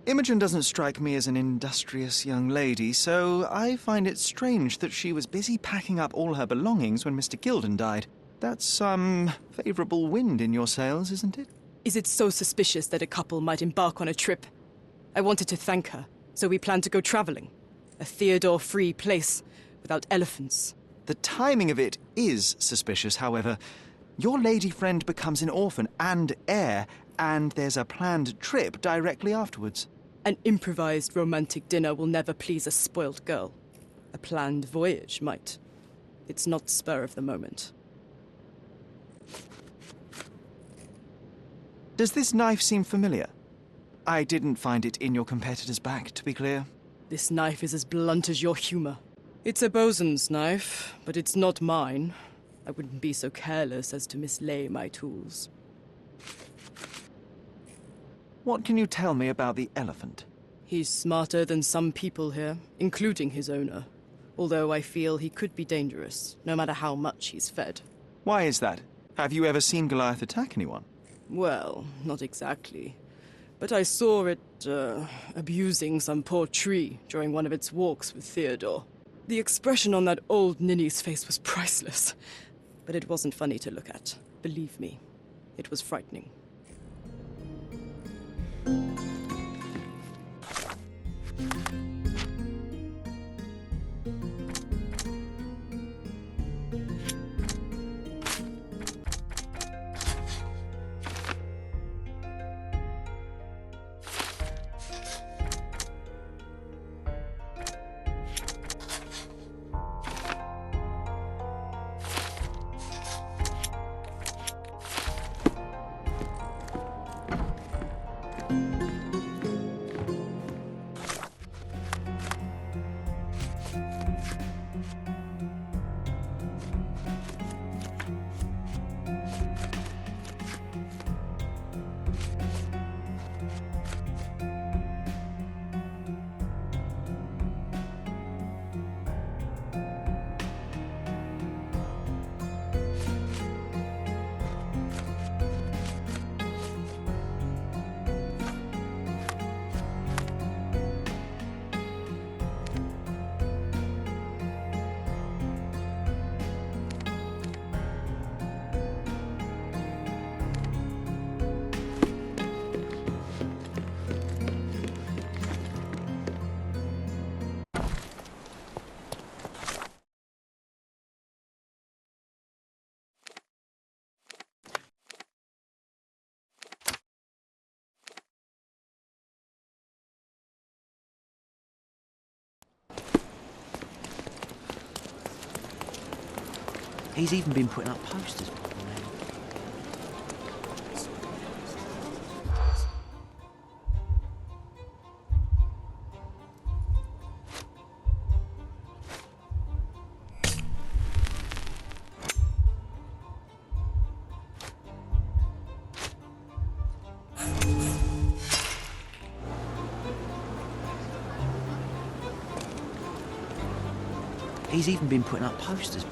Speaker 2: Imogen doesn't strike me as an industrious young lady, so I find it strange that she was busy packing up all her belongings when Mr. Gilden died. That's some favorable wind in your sails, isn't it?
Speaker 10: Is it so suspicious that a couple might embark on a trip? I wanted to thank her, so we planned to go traveling. A Theodore-free place, without elephants.
Speaker 2: The timing of it is suspicious, however. Your lady friend becomes an orphan and heir, and there's a planned trip directly afterwards.
Speaker 10: An improvised romantic dinner will never please a spoilt girl. A planned voyage might. It's not spur of the moment.
Speaker 2: Does this knife seem familiar? I didn't find it in your competitor's back, to be clear.
Speaker 10: This knife is as blunt as your humor. It's a bosun's knife, but it's not mine. I wouldn't be so careless as to mislay my tools.
Speaker 2: What can you tell me about the elephant?
Speaker 10: He's smarter than some people here, including his owner. Although I feel he could be dangerous, no matter how much he's fed.
Speaker 2: Why is that? Have you ever seen Goliath attack anyone?
Speaker 10: Well, not exactly. But I saw it, abusing some poor tree during one of its walks with Theodore. The expression on that old ninny's face was priceless. But it wasn't funny to look at. Believe me, it was frightening.
Speaker 2: He's even been putting up posters. He's even been putting up posters.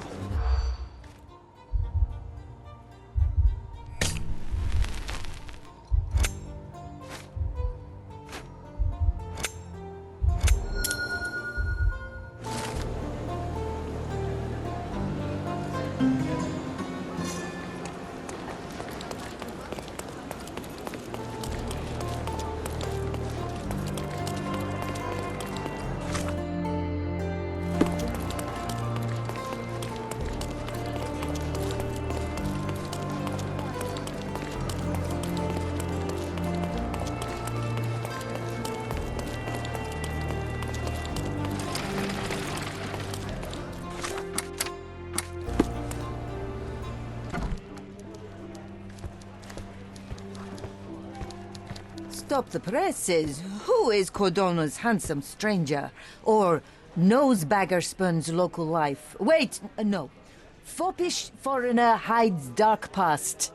Speaker 12: Stop the presses. Who is Cordona's handsome stranger? Or nosebagger spurns local life? Wait, no. Foppish foreigner hides dark past.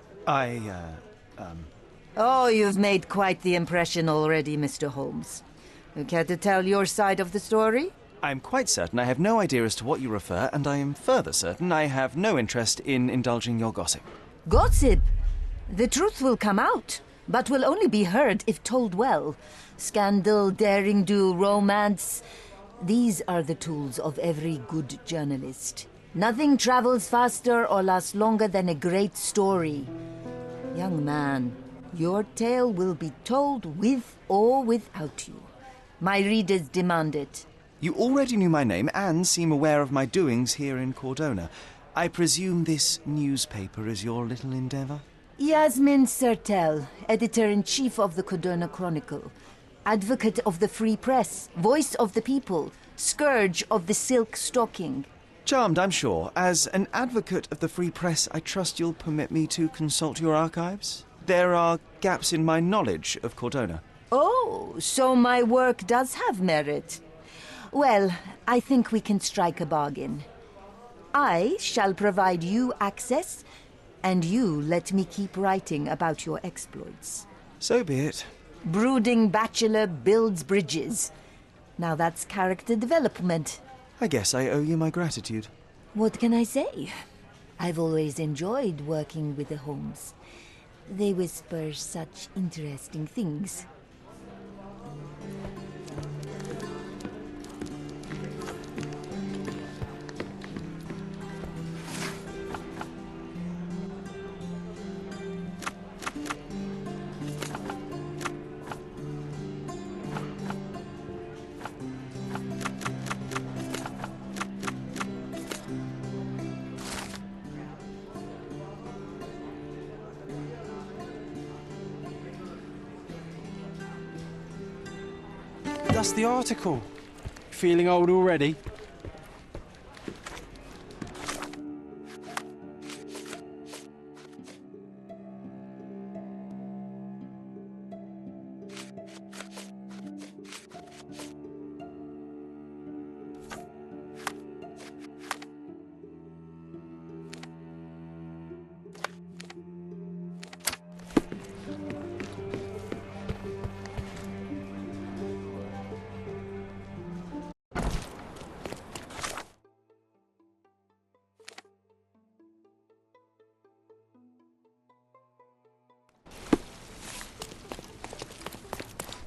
Speaker 12: Oh, you've made quite the impression already, Mr. Holmes. You care to tell your side of the story?
Speaker 2: I'm quite certain I have no idea as to what you refer, and I am further certain I have no interest in indulging your gossip.
Speaker 12: Gossip? The truth will come out, but will only be heard if told well. Scandal, daring-do, romance. These are the tools of every good journalist. Nothing travels faster or lasts longer than a great story. Young man, your tale will be told with or without you. My readers demand it.
Speaker 2: You already knew my name and seem aware of my doings here in Cordona. I presume this newspaper is your little endeavour?
Speaker 12: Yasmin Sertel, editor-in-chief of the Cordona Chronicle. Advocate of the free press, voice of the people, scourge of the silk stocking.
Speaker 2: Charmed, I'm sure. As an advocate of the free press, I trust you'll permit me to consult your archives? There are gaps in my knowledge of Cordona.
Speaker 12: Oh, so my work does have merit. Well, I think we can strike a bargain. I shall provide you access, and you let me keep writing about your exploits.
Speaker 2: So be it.
Speaker 12: Brooding bachelor builds bridges. Now that's character development.
Speaker 2: I guess I owe you my gratitude.
Speaker 12: What can I say? I've always enjoyed working with the Holmes. They whisper such interesting things.
Speaker 1: That's the article. Feeling old already?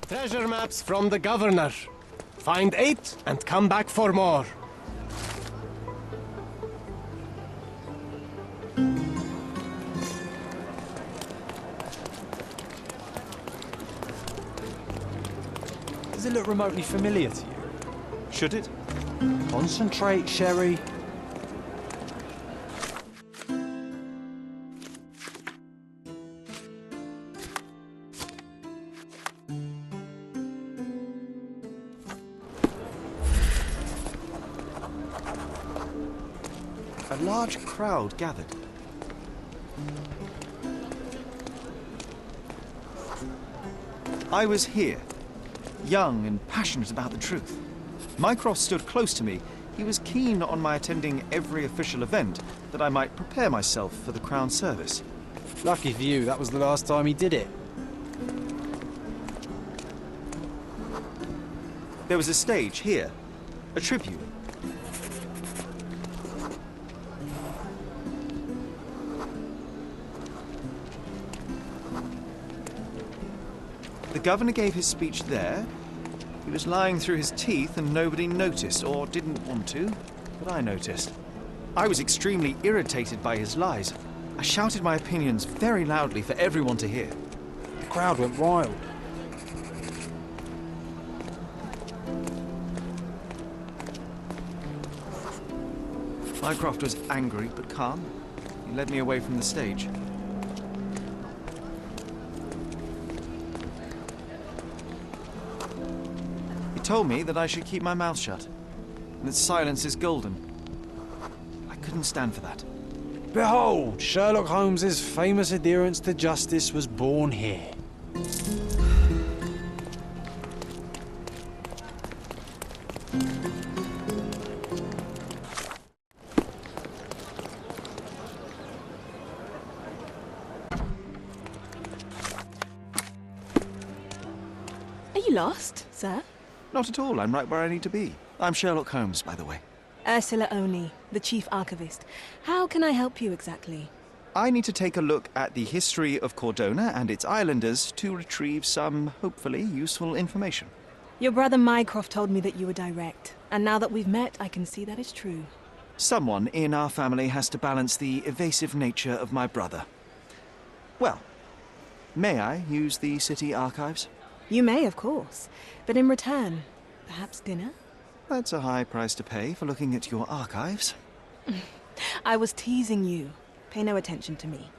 Speaker 4: Treasure maps from the governor. Find 8 and come back for more.
Speaker 1: Does it look remotely familiar to you?
Speaker 2: Should it?
Speaker 1: Concentrate, Sherry.
Speaker 2: A large crowd gathered. I was here, young and passionate about the truth. Mycroft stood close to me. He was keen on my attending every official event, that I might prepare myself for the Crown service.
Speaker 1: Lucky for you, that was the last time he did it.
Speaker 2: There was a stage here, a tribune. The governor gave his speech there. He was lying through his teeth and nobody noticed, or didn't want to, but I noticed. I was extremely irritated by his lies. I shouted my opinions very loudly for everyone to hear.
Speaker 1: The crowd went wild.
Speaker 2: Mycroft was angry but calm. He led me away from the stage. He told me that I should keep my mouth shut, and that silence is golden. I couldn't stand for that.
Speaker 1: Behold, Sherlock Holmes's famous adherence to justice was born here.
Speaker 9: Are you lost, sir?
Speaker 2: Not at all. I'm right where I need to be. I'm Sherlock Holmes, by the way.
Speaker 9: Ursula Oney, the chief archivist. How can I help you exactly?
Speaker 2: I need to take a look at the history of Cordona and its islanders to retrieve some, hopefully, useful information.
Speaker 9: Your brother Mycroft told me that you were direct, and now that we've met, I can see that is true.
Speaker 2: Someone in our family has to balance the evasive nature of my brother. Well, may I use the city archives?
Speaker 9: You may, of course, but in return, perhaps dinner?
Speaker 2: That's a high price to pay for looking at your archives.
Speaker 9: I was teasing you. Pay no attention to me.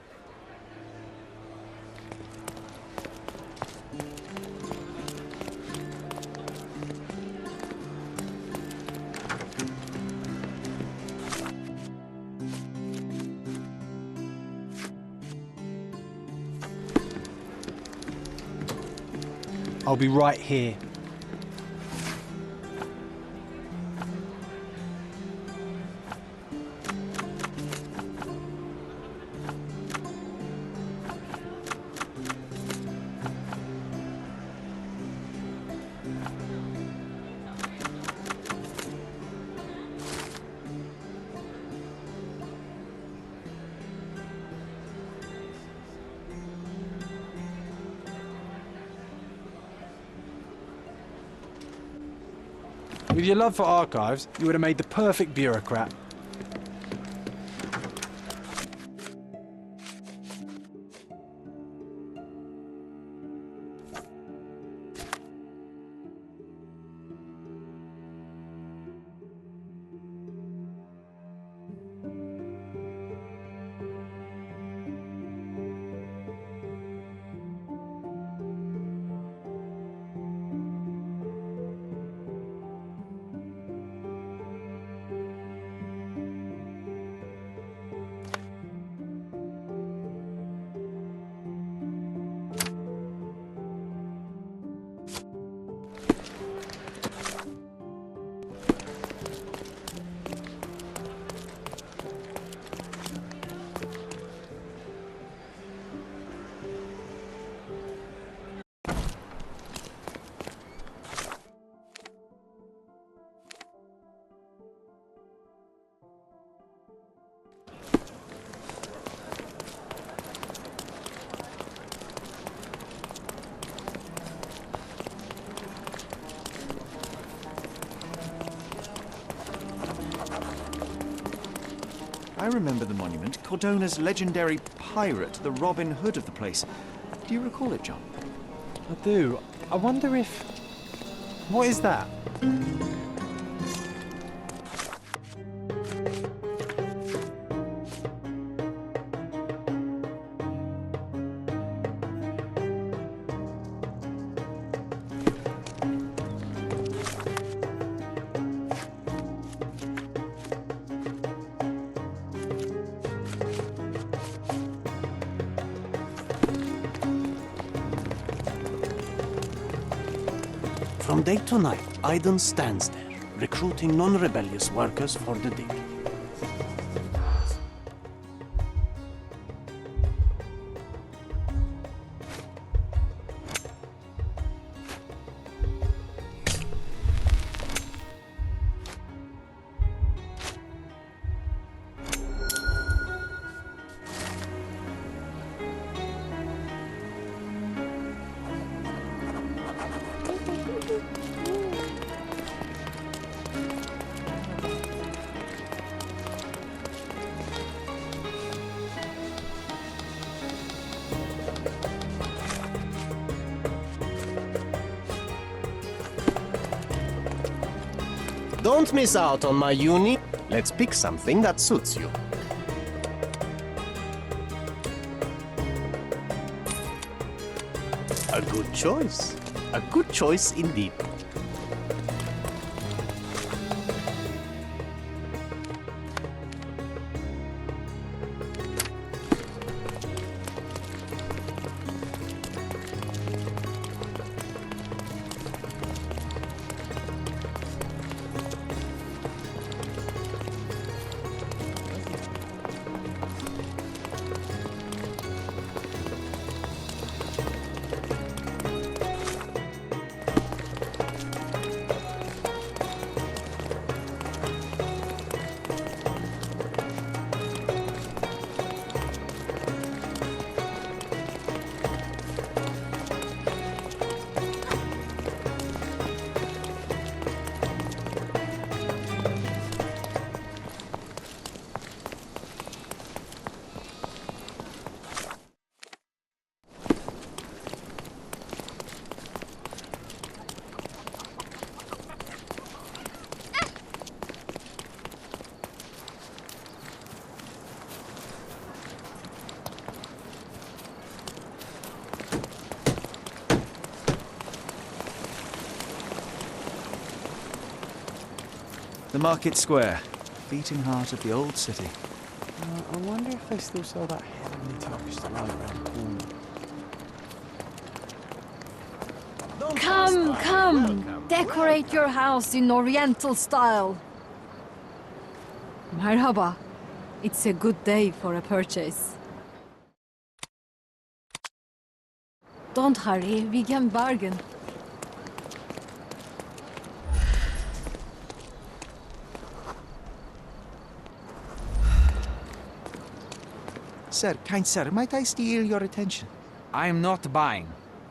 Speaker 1: I'll be right here. With your love for archives, you would have made the perfect bureaucrat.
Speaker 2: I remember the monument, Cordona's legendary pirate, the Robin Hood of the place. Do you recall it, John?
Speaker 1: I do. I wonder if... What is that?
Speaker 13: From day to night, Aiden stands there, recruiting non-rebellious workers for the dig.
Speaker 14: Don't miss out on my uni. Let's pick something that suits you. A good choice. A good choice indeed.
Speaker 2: The market square, beating heart of the old city.
Speaker 1: I wonder if they still sell that heavenly tapestry around the corner.
Speaker 15: Come, come! Decorate your house in Oriental style. Merhaba. It's a good day for a purchase. Don't hurry, we can bargain.
Speaker 2: Sir, kind sir, might I steal your attention?
Speaker 16: I am not buying.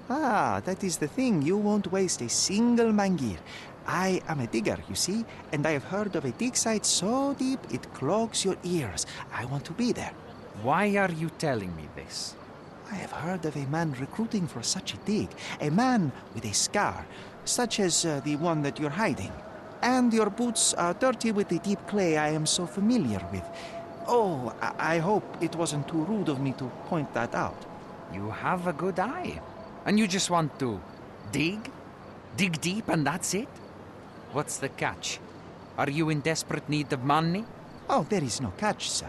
Speaker 2: Ah, that is the thing. You won't waste a single mangir. I am a digger, you see, and I have heard of a dig site so deep it clogs your ears. I want to be there.
Speaker 16: Why are you telling me this?
Speaker 2: I have heard of a man recruiting for such a dig. A man with a scar, such as the one that you're hiding. And your boots are dirty with the deep clay I am so familiar with. Oh, I hope it wasn't too rude of me to point that out.
Speaker 16: You have a good eye. And you just want to dig? Dig deep and that's it? What's the catch? Are you in desperate need of money?
Speaker 2: Oh, there is no catch, sir.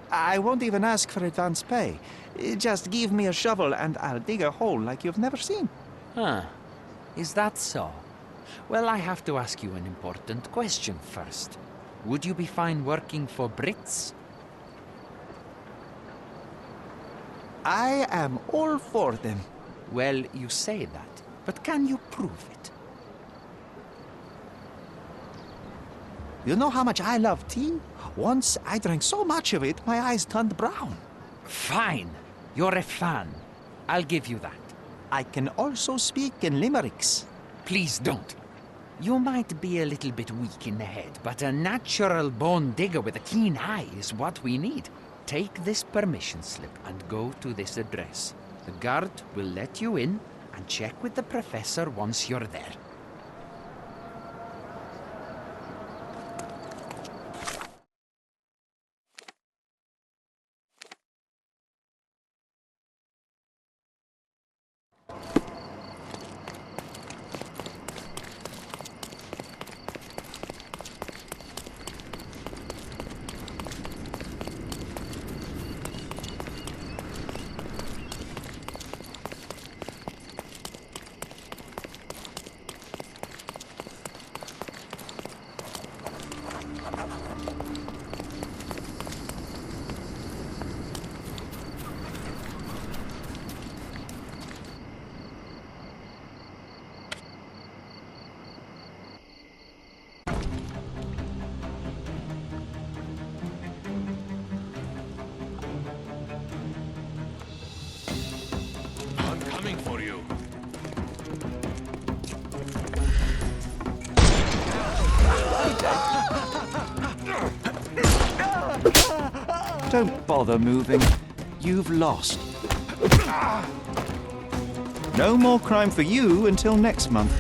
Speaker 2: I won't even ask for advance pay. Just give me a shovel and I'll dig a hole like you've never seen.
Speaker 16: Huh. Is that so? Well, I have to ask you an important question first. Would you be fine working for Brits?
Speaker 2: I am all for them.
Speaker 16: Well, you say that, but can you prove it?
Speaker 2: You know how much I love tea? Once I drank so much of it, my eyes turned brown.
Speaker 16: Fine. You're a fan. I'll give you that.
Speaker 2: I can also speak in limericks.
Speaker 16: Please don't. You might be a little bit weak in the head, but a natural born digger with a keen eye is what we need. Take this permission slip and go to this address. The guard will let you in and check with the professor once you're there.
Speaker 2: Don't bother moving. You've lost. No more crime for you until next month.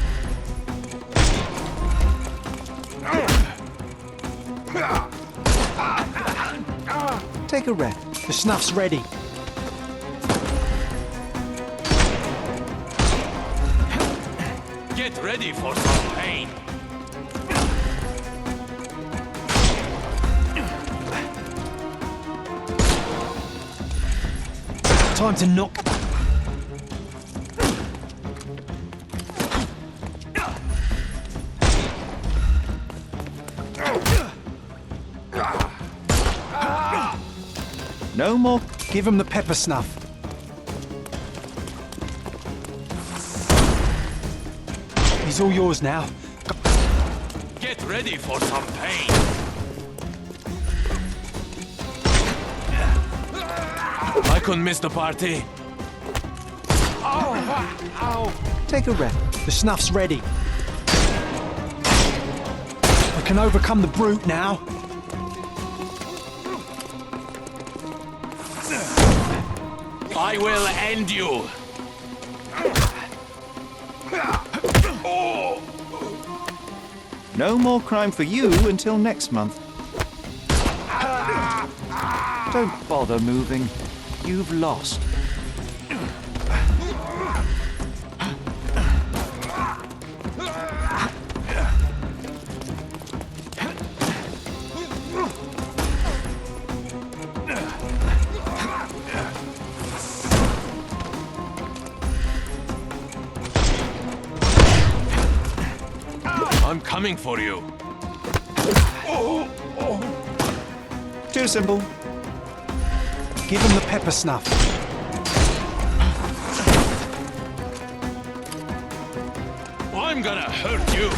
Speaker 2: Take a rest.
Speaker 1: The snuff's ready.
Speaker 17: Get ready for some pain.
Speaker 1: Time to knock.
Speaker 2: No more.
Speaker 1: Give him the pepper snuff. He's all yours now.
Speaker 17: Get ready for some pain. I couldn't miss the party.
Speaker 2: Take a rest.
Speaker 1: The snuff's ready. We can overcome the brute now.
Speaker 17: I will end you.
Speaker 2: No more crime for you until next month. Don't bother moving. You've lost.
Speaker 17: I'm coming for you.
Speaker 2: Too simple.
Speaker 1: Give him the pepper snuff.
Speaker 17: I'm gonna hurt you.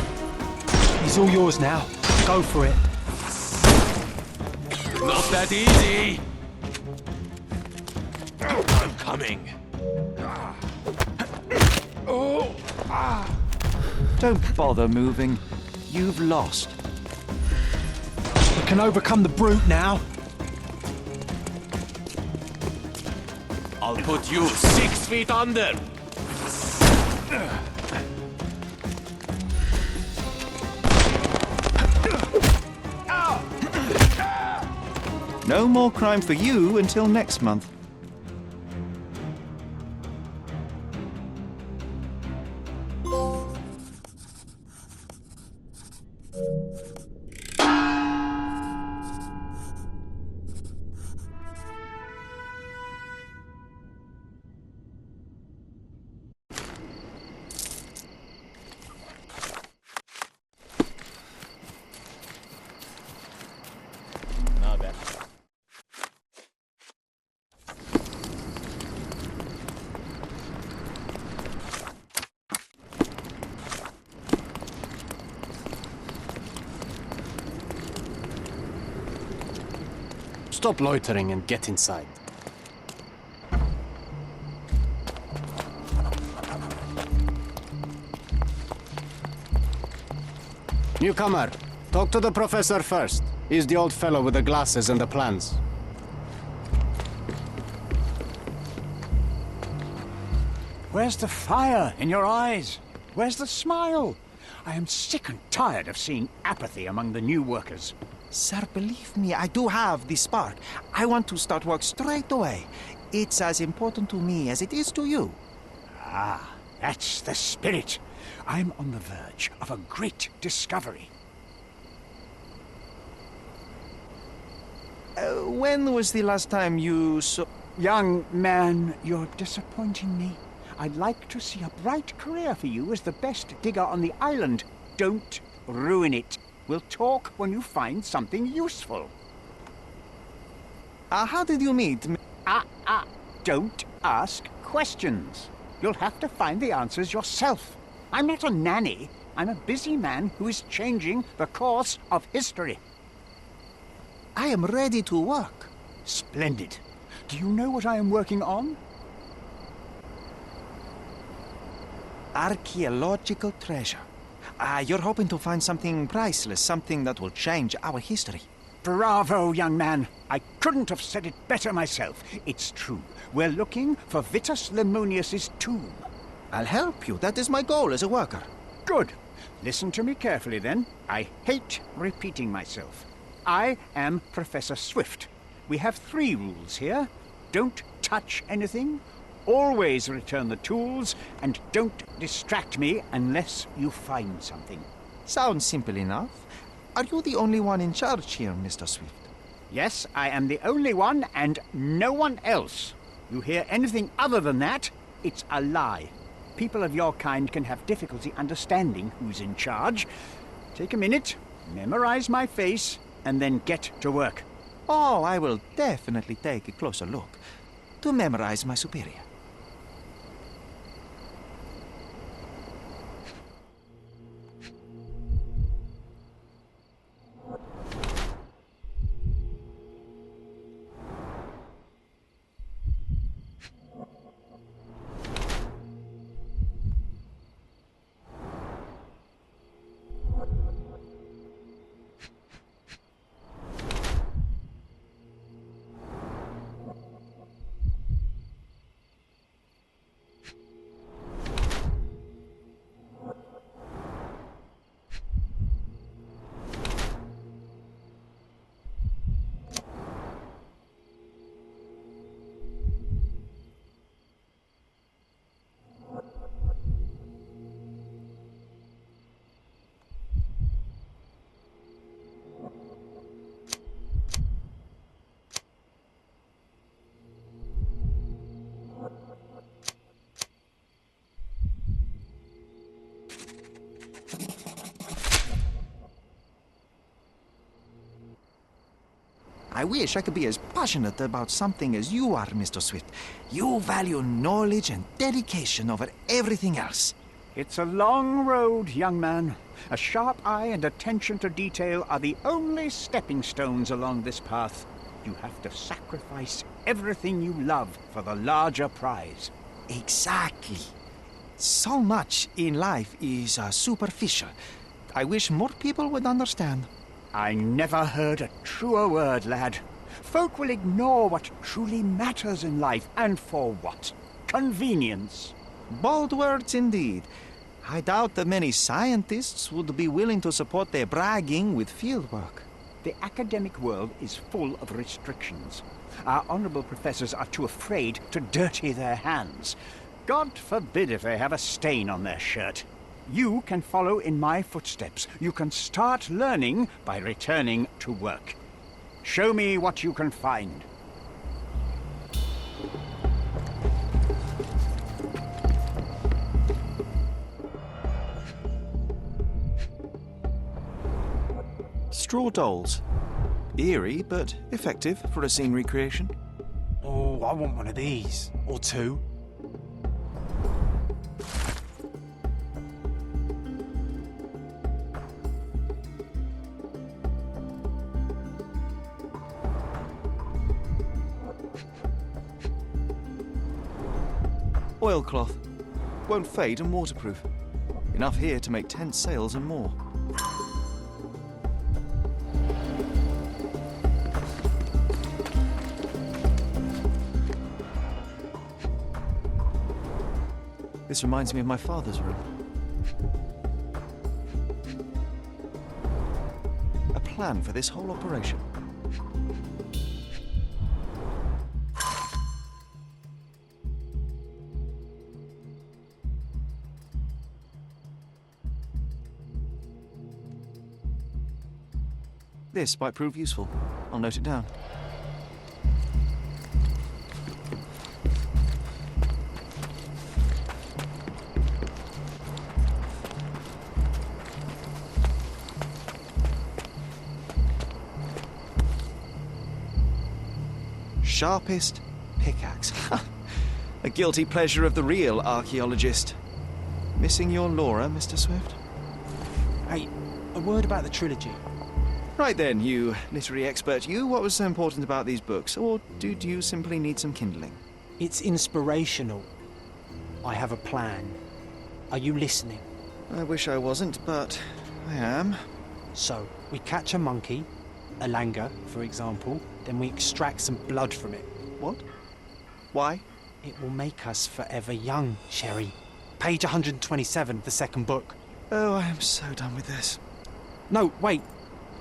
Speaker 1: He's all yours now. Go for it.
Speaker 17: Not that easy. I'm coming.
Speaker 2: Don't bother moving. You've lost.
Speaker 1: We can overcome the brute now.
Speaker 17: I'll put you 6 feet under.
Speaker 2: No more crime for you until next month.
Speaker 13: Stop loitering and get inside. Newcomer, talk to the professor first. He's the old fellow with the glasses and the plans.
Speaker 6: Where's the fire in your eyes? Where's the smile? I am sick and tired of seeing apathy among the new workers.
Speaker 2: Sir, believe me, I do have the spark. I want to start work straight away. It's as important to me as it is to you.
Speaker 6: Ah, that's the spirit. I'm on the verge of a great discovery.
Speaker 2: When was the last time you saw...
Speaker 6: Young man, you're disappointing me. I'd like to see a bright career for you as the best digger on the island. Don't ruin it. We'll talk when you find something useful.
Speaker 2: How did you meet me?
Speaker 6: Don't ask questions. You'll have to find the answers yourself. I'm not a nanny. I'm a busy man who is changing the course of history.
Speaker 2: I am ready to work.
Speaker 6: Splendid. Do you know what I am working on?
Speaker 2: Archaeological treasure. You're hoping to find something priceless, something that will change our history.
Speaker 6: Bravo, young man. I couldn't have said it better myself. It's true. We're looking for Vitus Lemonius's tomb.
Speaker 2: I'll help you. That is my goal as a worker.
Speaker 6: Good. Listen to me carefully, then. I hate repeating myself. I am Professor Swift. We have 3 rules here. Don't touch anything, always return the tools, and don't distract me unless you find something.
Speaker 2: Sounds simple enough. Are you the only one in charge here, Mr. Swift?
Speaker 6: Yes, I am the only one and no one else. You hear anything other than that, it's a lie. People of your kind can have difficulty understanding who's in charge. Take a minute, memorize my face, and then get to work.
Speaker 2: Oh, I will definitely take a closer look to memorize my superior. I wish I could be as passionate about something as you are, Mr. Swift. You value knowledge and dedication over everything else.
Speaker 6: It's a long road, young man. A sharp eye and attention to detail are the only stepping stones along this path. You have to sacrifice everything you love for the larger prize.
Speaker 2: Exactly. So much in life is superficial. I wish more people would understand.
Speaker 6: I never heard a truer word, lad. Folk will ignore what truly matters in life, and for what? Convenience.
Speaker 2: Bold words indeed. I doubt that many scientists would be willing to support their bragging with fieldwork.
Speaker 6: The academic world is full of restrictions. Our honorable professors are too afraid to dirty their hands. God forbid if they have a stain on their shirt. You can follow in my footsteps. You can start learning by returning to work. Show me what you can find.
Speaker 2: Straw dolls. Eerie, but effective for a scene recreation.
Speaker 1: Oh, I want one of these. Or 2.
Speaker 2: Oilcloth. Won't fade and waterproof. Enough here to make tent sails and more. This reminds me of my father's room. A plan for this whole operation. This might prove useful. I'll note it down. Sharpest pickaxe. A guilty pleasure of the real archaeologist. Missing your Laura, Mr. Swift?
Speaker 1: Hey, a word about the trilogy.
Speaker 2: Right then, you literary expert, you, what was so important about these books? Or do you simply need some kindling?
Speaker 1: It's inspirational. I have a plan. Are you listening?
Speaker 2: I wish I wasn't, but I am.
Speaker 1: So, we catch a monkey, a langa, for example, then we extract some blood from it.
Speaker 2: What? Why?
Speaker 1: It will make us forever young, Sherry. Page 127 of the second book.
Speaker 2: Oh, I am so done with this.
Speaker 1: No, wait.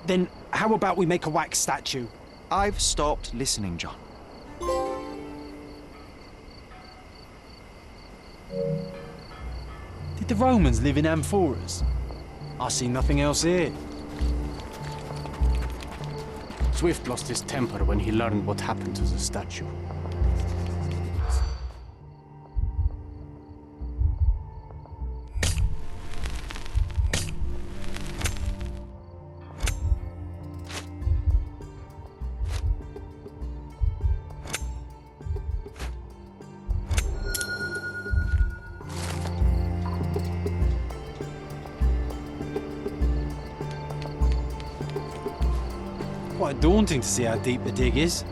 Speaker 1: Then how about we make a wax statue?
Speaker 2: I've stopped listening, John.
Speaker 1: Did the Romans live in amphoras? I see nothing else here.
Speaker 13: Swift lost his temper when he learned what happened to the statue.
Speaker 1: Quite daunting to see how deep the dig is.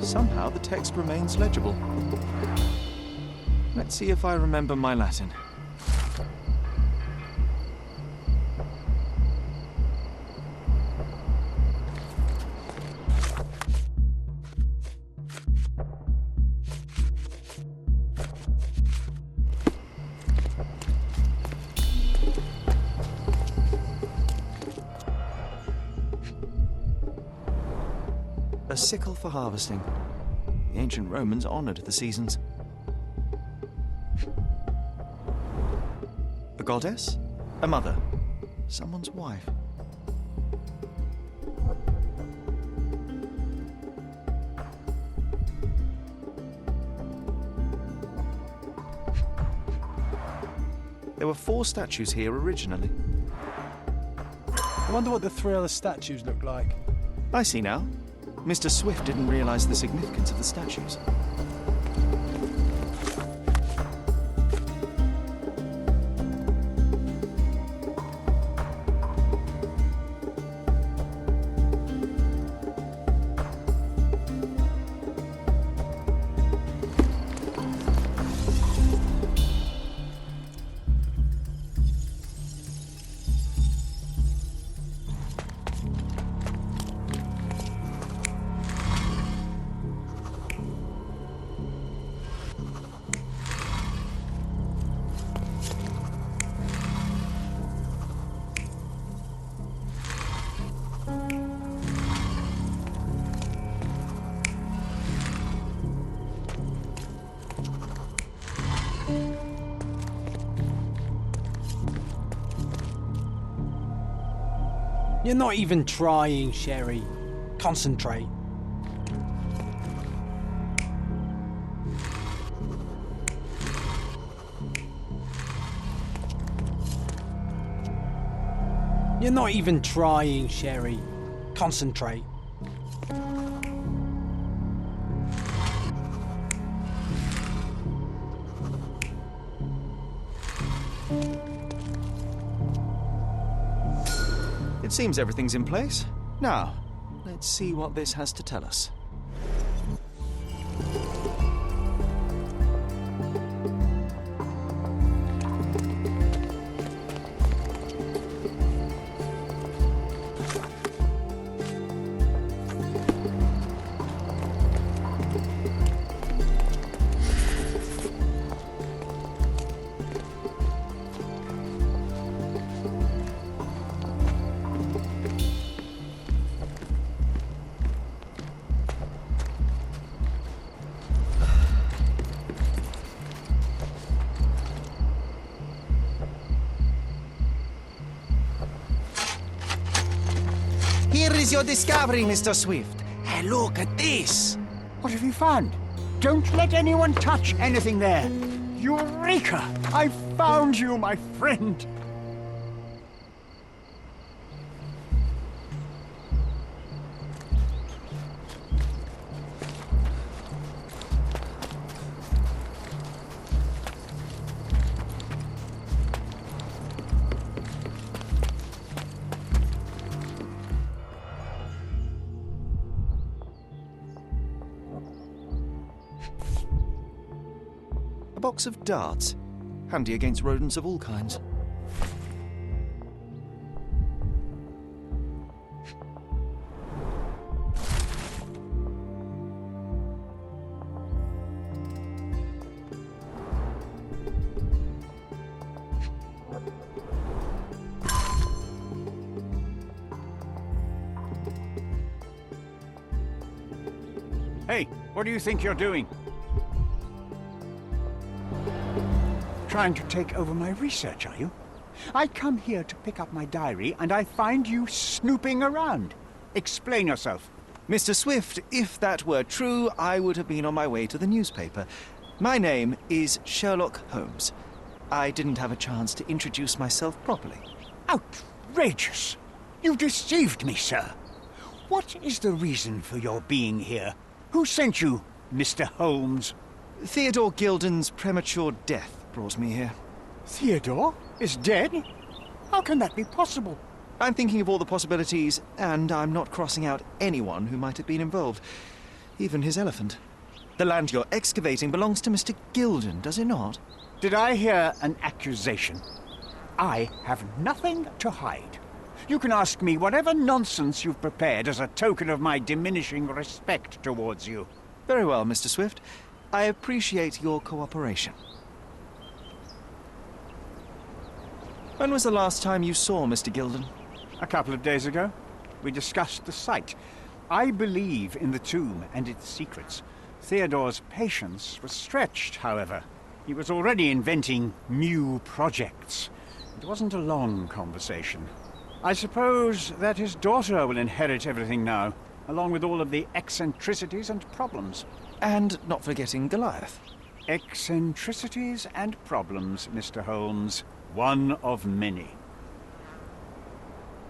Speaker 2: Somehow the text remains legible. Let's see if I remember my Latin. A sickle for harvesting. The ancient Romans honoured the seasons. A goddess? A mother? Someone's wife? There were 4 statues here originally.
Speaker 1: I wonder what the 3 other statues look like.
Speaker 2: I see now. Mr. Swift didn't realise the significance of the statues.
Speaker 1: You're not even trying, Sherry. Concentrate. You're not even trying, Sherry. Concentrate.
Speaker 2: It seems everything's in place. Now, let's see what this has to tell us.
Speaker 6: Here is your discovery, Mr. Swift. Hey, look at this. What have you found? Don't let anyone touch anything there. Eureka! I found you, my friend.
Speaker 2: box of darts. Handy against rodents of all kinds.
Speaker 6: Hey, what do you think you're doing? Trying to take over my research, are you? I come here to pick up my diary, and I find you snooping around. Explain yourself.
Speaker 2: Mr. Swift, if that were true, I would have been on my way to the newspaper. My name is Sherlock Holmes. I didn't have a chance to introduce myself properly.
Speaker 6: Outrageous! You deceived me, sir. What is the reason for your being here? Who sent you, Mr. Holmes?
Speaker 2: Theodore Gilden's premature death brought me here.
Speaker 6: Theodore is dead? How can that be possible?
Speaker 2: I'm thinking of all the possibilities, and I'm not crossing out anyone who might have been involved. Even his elephant. The land you're excavating belongs to Mr. Gilden, does it not?
Speaker 6: Did I hear an accusation? I have nothing to hide. You can ask me whatever nonsense you've prepared as a token of my diminishing respect towards you.
Speaker 2: Very well, Mr. Swift. I appreciate your cooperation. When was the last time you saw Mr. Gilden?
Speaker 6: A couple of days ago. We discussed the site. I believe in the tomb and its secrets. Theodore's patience was stretched, however. He was already inventing new projects. It wasn't a long conversation. I suppose that his daughter will inherit everything now, along with all of the eccentricities and problems.
Speaker 2: And not forgetting Goliath.
Speaker 6: Eccentricities and problems, Mr. Holmes. One of many.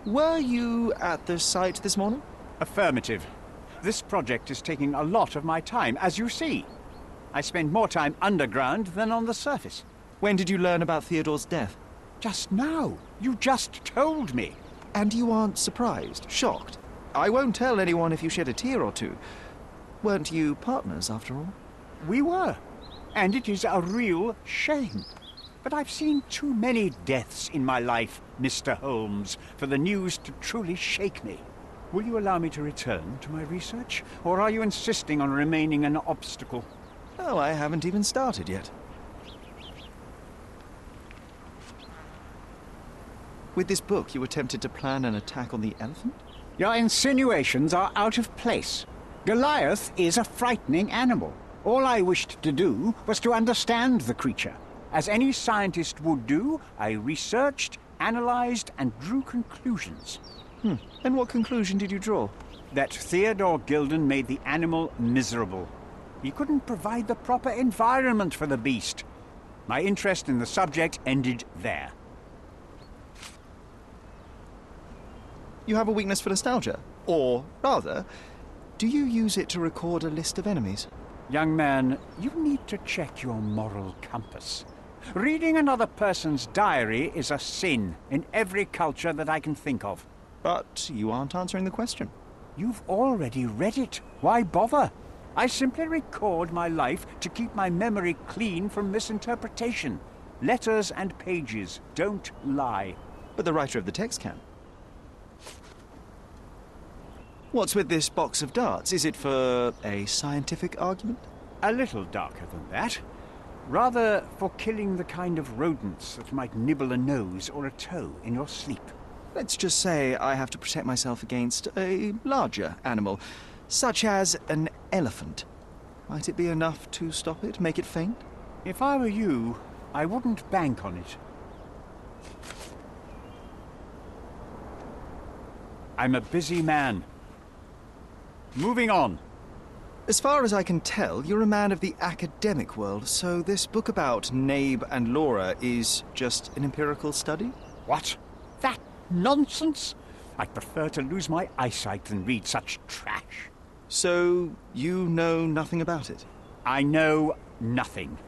Speaker 2: Were you at the site this morning?
Speaker 6: Affirmative. This project is taking a lot of my time, as you see. I spend more time underground than on the surface.
Speaker 2: When did you learn about Theodore's death?
Speaker 6: Just now. You just told me.
Speaker 2: And you aren't surprised, shocked? I won't tell anyone if you shed a tear or two. Weren't you partners, after all?
Speaker 6: We were. And it is a real shame. But I've seen too many deaths in my life, Mr. Holmes, for the news to truly shake me. Will you allow me to return to my research? Or are you insisting on remaining an obstacle?
Speaker 2: Oh, I haven't even started yet. With this book, you attempted to plan an attack on the elephant?
Speaker 6: Your insinuations are out of place. Goliath is a frightening animal. All I wished to do was to understand the creature. As any scientist would do, I researched, analyzed, and drew conclusions.
Speaker 2: And what conclusion did you draw?
Speaker 6: That Theodore Gilden made the animal miserable. He couldn't provide the proper environment for the beast. My interest in the subject ended there.
Speaker 2: You have a weakness for nostalgia? Or, rather, do you use it to record a list of enemies?
Speaker 6: Young man, you need to check your moral compass. Reading another person's diary is a sin in every culture that I can think of.
Speaker 2: But you aren't answering the question.
Speaker 6: You've already read it. Why bother? I simply record my life to keep my memory clean from misinterpretation. Letters and pages don't lie.
Speaker 2: But the writer of the text can. What's with this box of darts? Is it for a scientific argument?
Speaker 6: A little darker than that. Rather for killing the kind of rodents that might nibble a nose or a toe in your sleep.
Speaker 2: Let's just say I have to protect myself against a larger animal, such as an elephant. Might it be enough to stop it, make it faint?
Speaker 6: If I were you, I wouldn't bank on it. I'm a busy man. Moving on.
Speaker 2: As far as I can tell, you're a man of the academic world, so this book about Nabe and Laura is just an empirical study?
Speaker 6: What? That nonsense? I'd prefer to lose my eyesight than read such trash.
Speaker 2: So, you know nothing about it?
Speaker 6: I know nothing.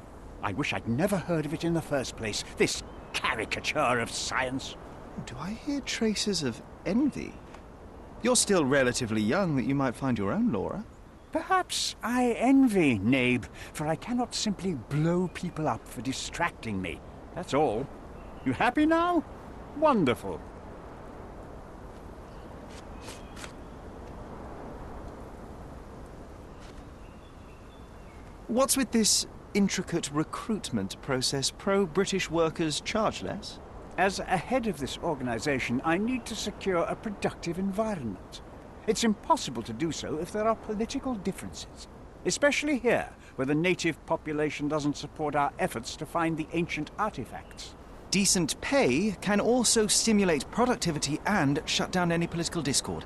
Speaker 6: I wish I'd never heard of it in the first place, this caricature of science.
Speaker 2: Do I hear traces of envy? You're still relatively young that you might find your own Laura.
Speaker 6: Perhaps I envy Nabe, for I cannot simply blow people up for distracting me. That's all. You happy now? Wonderful.
Speaker 2: What's with this intricate recruitment process? Pro-British workers charge less?
Speaker 6: As a head of this organization, I need to secure a productive environment. It's impossible to do so if there are political differences, especially here, where the native population doesn't support our efforts to find the ancient artifacts.
Speaker 2: Decent pay can also stimulate productivity and shut down any political discord.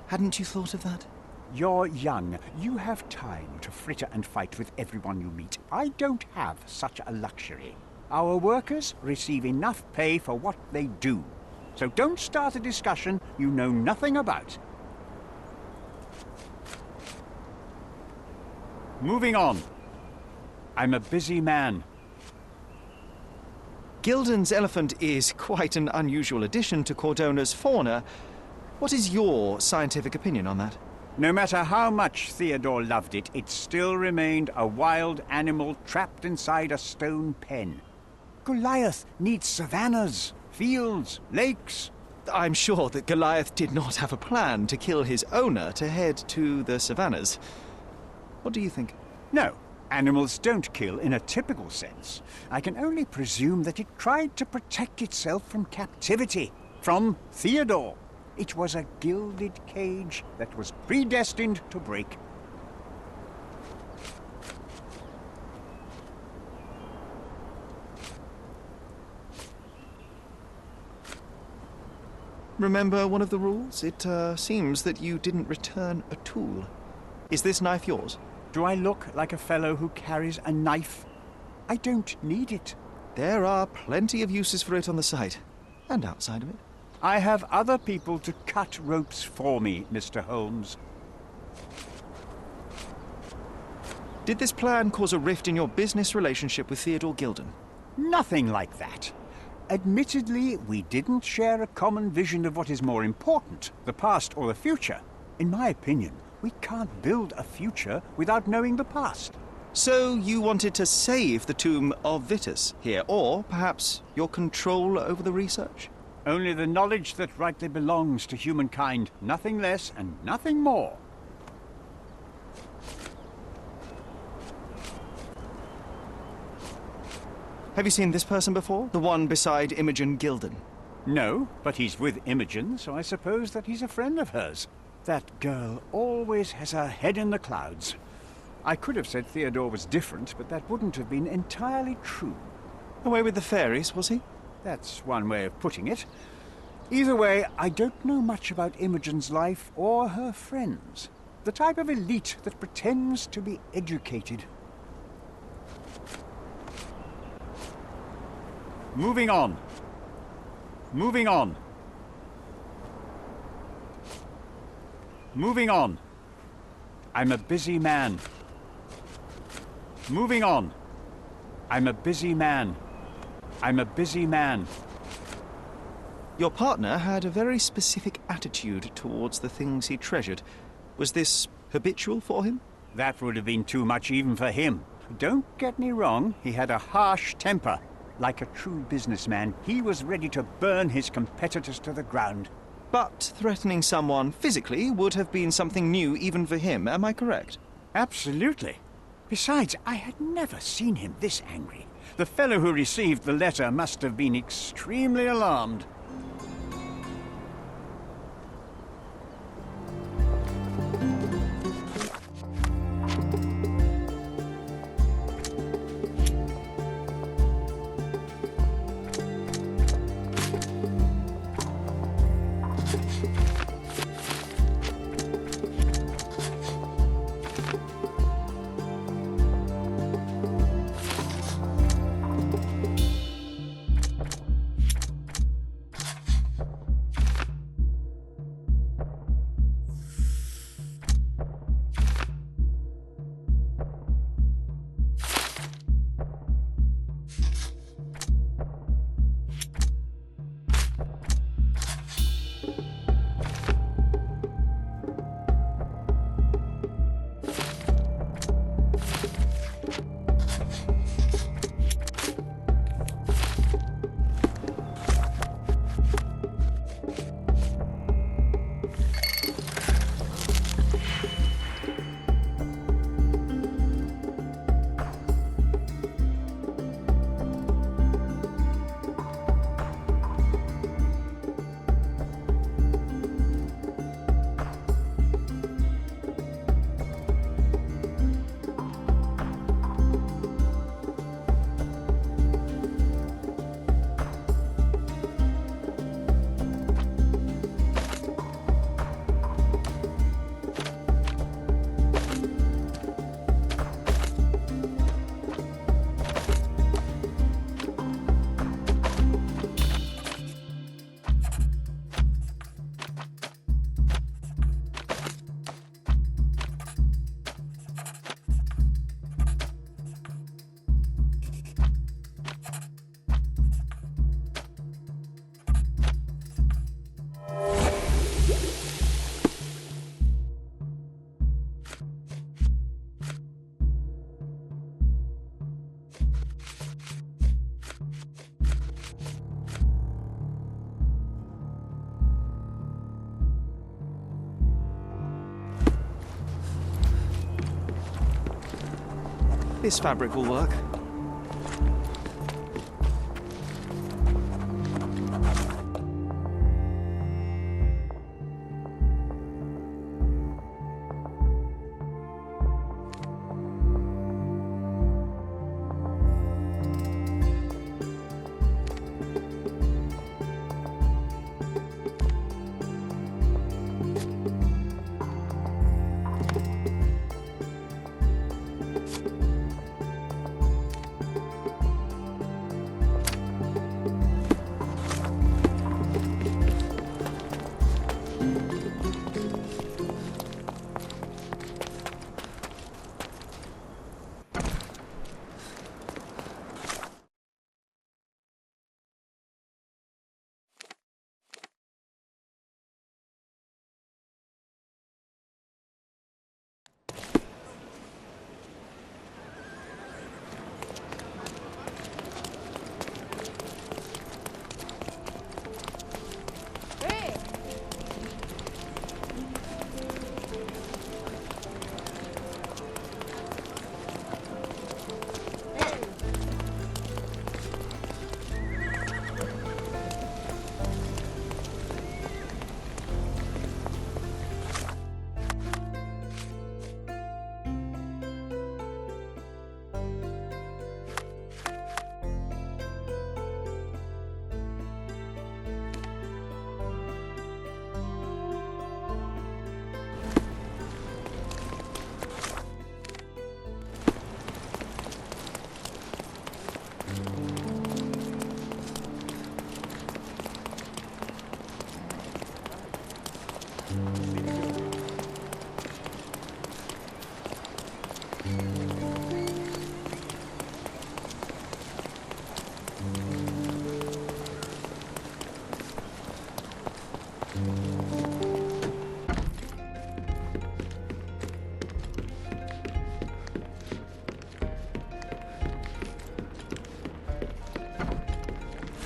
Speaker 2: Hadn't you thought of that?
Speaker 6: You're young. You have time to fritter and fight with everyone you meet. I don't have such a luxury. Our workers receive enough pay for what they do. So don't start a discussion you know nothing about. Moving on. I'm a busy man.
Speaker 2: Gilden's elephant is quite an unusual addition to Cordona's fauna. What is your scientific opinion on that?
Speaker 6: No matter how much Theodore loved it, it still remained a wild animal trapped inside a stone pen. Goliath needs savannas, fields, lakes.
Speaker 2: I'm sure that Goliath did not have a plan to kill his owner to head to the savannas. What do you think?
Speaker 6: No, animals don't kill in a typical sense. I can only presume that it tried to protect itself from captivity, from Theodore. It was a gilded cage that was predestined to break.
Speaker 2: Remember one of the rules? It seems that you didn't return a tool. Is this knife yours?
Speaker 6: Do I look like a fellow who carries a knife? I don't need it.
Speaker 2: There are plenty of uses for it on the site, and outside of it.
Speaker 6: I have other people to cut ropes for me, Mr. Holmes.
Speaker 2: Did this plan cause a rift in your business relationship with Theodore Gilden?
Speaker 6: Nothing like that. Admittedly, we didn't share a common vision of what is more important, the past or the future. In my opinion, we can't build a future without knowing the past.
Speaker 2: So you wanted to save the tomb of Vitus here, or perhaps your control over the research?
Speaker 6: Only the knowledge that rightly belongs to humankind, nothing less and nothing more.
Speaker 2: Have you seen this person before? The one beside Imogen Gilden?
Speaker 6: No, but he's with Imogen, so I suppose that he's a friend of hers. That girl always has her head in the clouds. I could have said Theodore was different, but that wouldn't have been entirely true.
Speaker 2: Away with the fairies, was he?
Speaker 6: That's one way of putting it. Either way, I don't know much about Imogen's life or her friends. The type of elite that pretends to be educated. Moving on. Moving on. Moving on. I'm a busy man. Moving on. I'm a busy man. I'm a busy man.
Speaker 2: Your partner had a very specific attitude towards the things he treasured. Was this habitual for him?
Speaker 6: That would have been too much even for him. Don't get me wrong, he had a harsh temper. Like a true businessman, he was ready to burn his competitors to the ground.
Speaker 2: But threatening someone physically would have been something new even for him, am I correct?
Speaker 6: Absolutely. Besides, I had never seen him this angry. The fellow who received the letter must have been extremely alarmed.
Speaker 2: This fabric will work.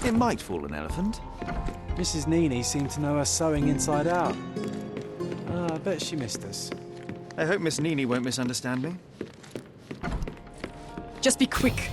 Speaker 2: It might fool an elephant.
Speaker 1: Mrs. Nini seemed to know her sewing inside out. I bet she missed us.
Speaker 2: I hope Miss Nini won't misunderstand me.
Speaker 10: Just be quick.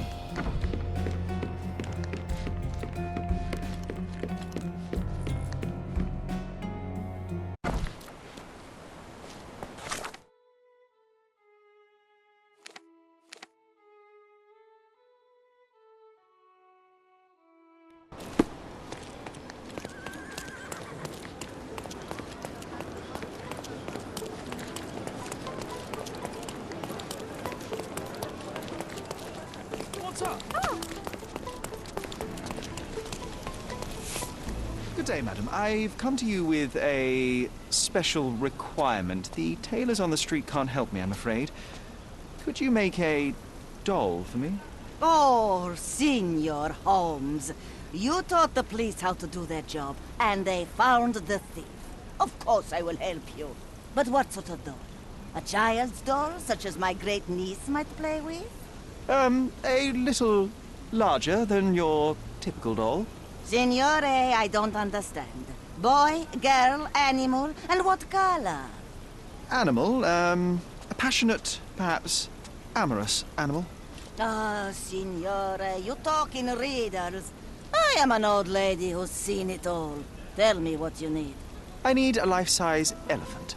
Speaker 2: Good day, madam. I've come to you with a special requirement. The tailors on the street can't help me, I'm afraid. Could you make a doll for me?
Speaker 18: Oh, Senor Holmes. You taught the police how to do their job, and they found the thief. Of course I will help you. But what sort of doll? A child's doll, such as my great niece might play with?
Speaker 2: A little larger than your typical doll.
Speaker 18: Signore, I don't understand. Boy, girl, animal, and what color?
Speaker 2: Animal, a passionate, perhaps amorous animal.
Speaker 18: Ah, Signore, you talk in riddles. I am an old lady who's seen it all. Tell me what you need.
Speaker 2: I need a life-size elephant.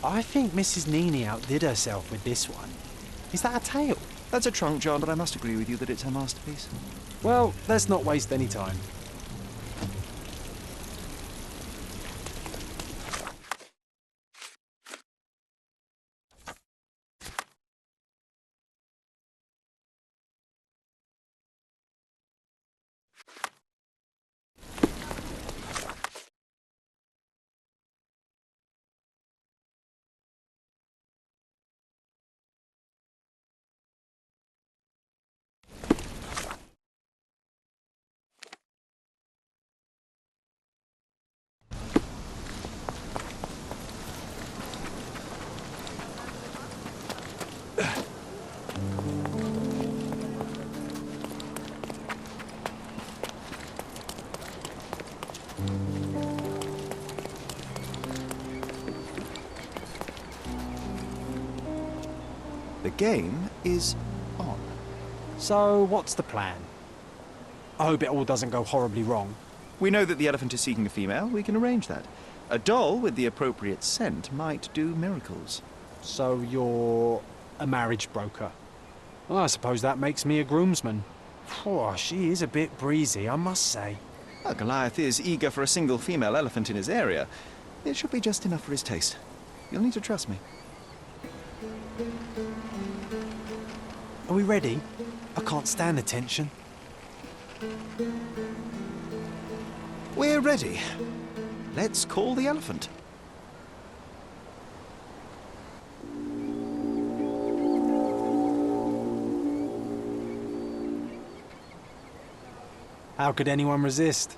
Speaker 1: I think Mrs. Nini outdid herself with this one. Is that a tail?
Speaker 2: That's a trunk, John, but I must agree with you that it's her masterpiece.
Speaker 1: Well, let's not waste any time.
Speaker 2: The game is
Speaker 1: So, what's the plan? I hope it all doesn't go horribly wrong.
Speaker 2: We know that the elephant is seeking a female. We can arrange that. A doll with the appropriate scent might do miracles.
Speaker 1: So you're a marriage broker? Well, I suppose that makes me a groomsman. Phew, she is a bit breezy, I must say.
Speaker 2: Well, Goliath is eager for a single female elephant in his area. It should be just enough for his taste. You'll need to trust me.
Speaker 1: Are we ready? I can't stand the tension.
Speaker 2: We're ready. Let's call the elephant.
Speaker 1: How could anyone resist?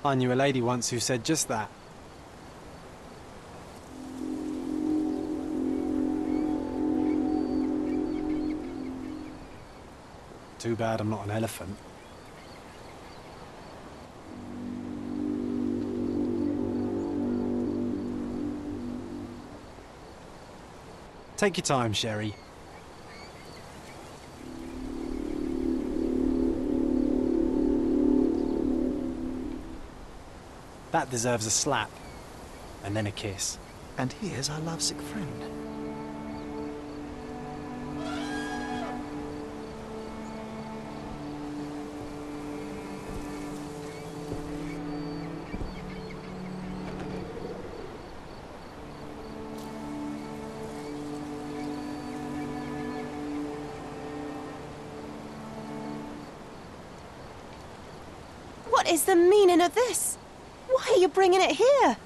Speaker 1: I knew a lady once who said just that. Too bad I'm not an elephant. Take your time, Sherry. That deserves a slap. And then a kiss.
Speaker 2: And here's our lovesick friend.
Speaker 7: What is the meaning of this? Why are you bringing it here?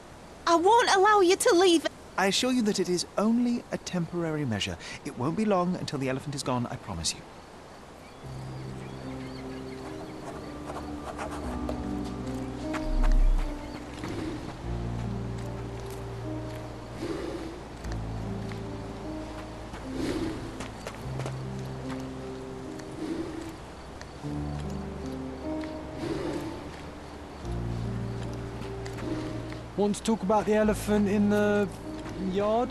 Speaker 7: I won't allow you to leave.
Speaker 2: I assure you that it is only a temporary measure. It won't be long until the elephant is gone, I promise you.
Speaker 1: Want to talk about the elephant in the yard?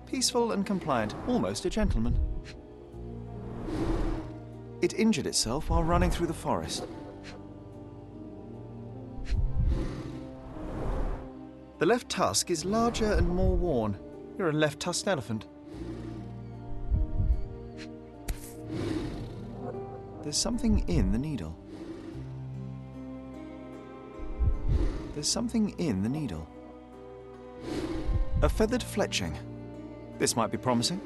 Speaker 2: Peaceful and compliant, almost a gentleman. It injured itself while running through the forest. The left tusk is larger and more worn. You're a left-tusked elephant. There's something in the needle. There's something in the needle. A feathered fletching. This might be promising.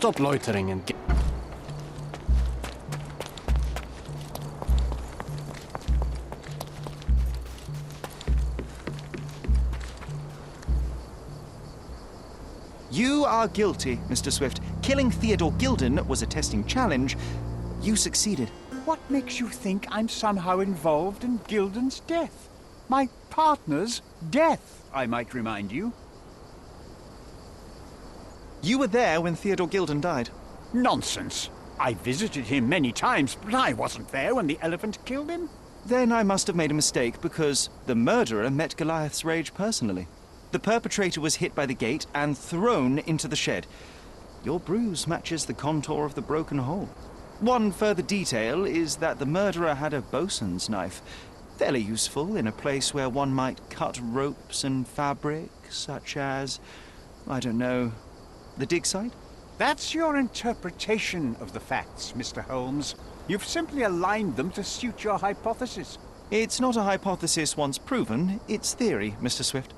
Speaker 13: Stop loitering and get...
Speaker 2: You are guilty, Mr. Swift. Killing Theodore Gilden was a testing challenge. You succeeded.
Speaker 6: What makes you think I'm somehow involved in Gilden's death? My partner's death, I might remind you.
Speaker 2: You were there when Theodore Gilden died.
Speaker 6: Nonsense. I visited him many times, but I wasn't there when the elephant killed him.
Speaker 2: Then I must have made a mistake, because the murderer met Goliath's rage personally. The perpetrator was hit by the gate and thrown into the shed. Your bruise matches the contour of the broken hole. One further detail is that the murderer had a bosun's knife, fairly useful in a place where one might cut ropes and fabric, such as, I don't know, the dig site?
Speaker 6: That's your interpretation of the facts, Mr. Holmes. You've simply aligned them to suit your hypothesis.
Speaker 2: It's not a hypothesis once proven, it's theory, Mr. Swift.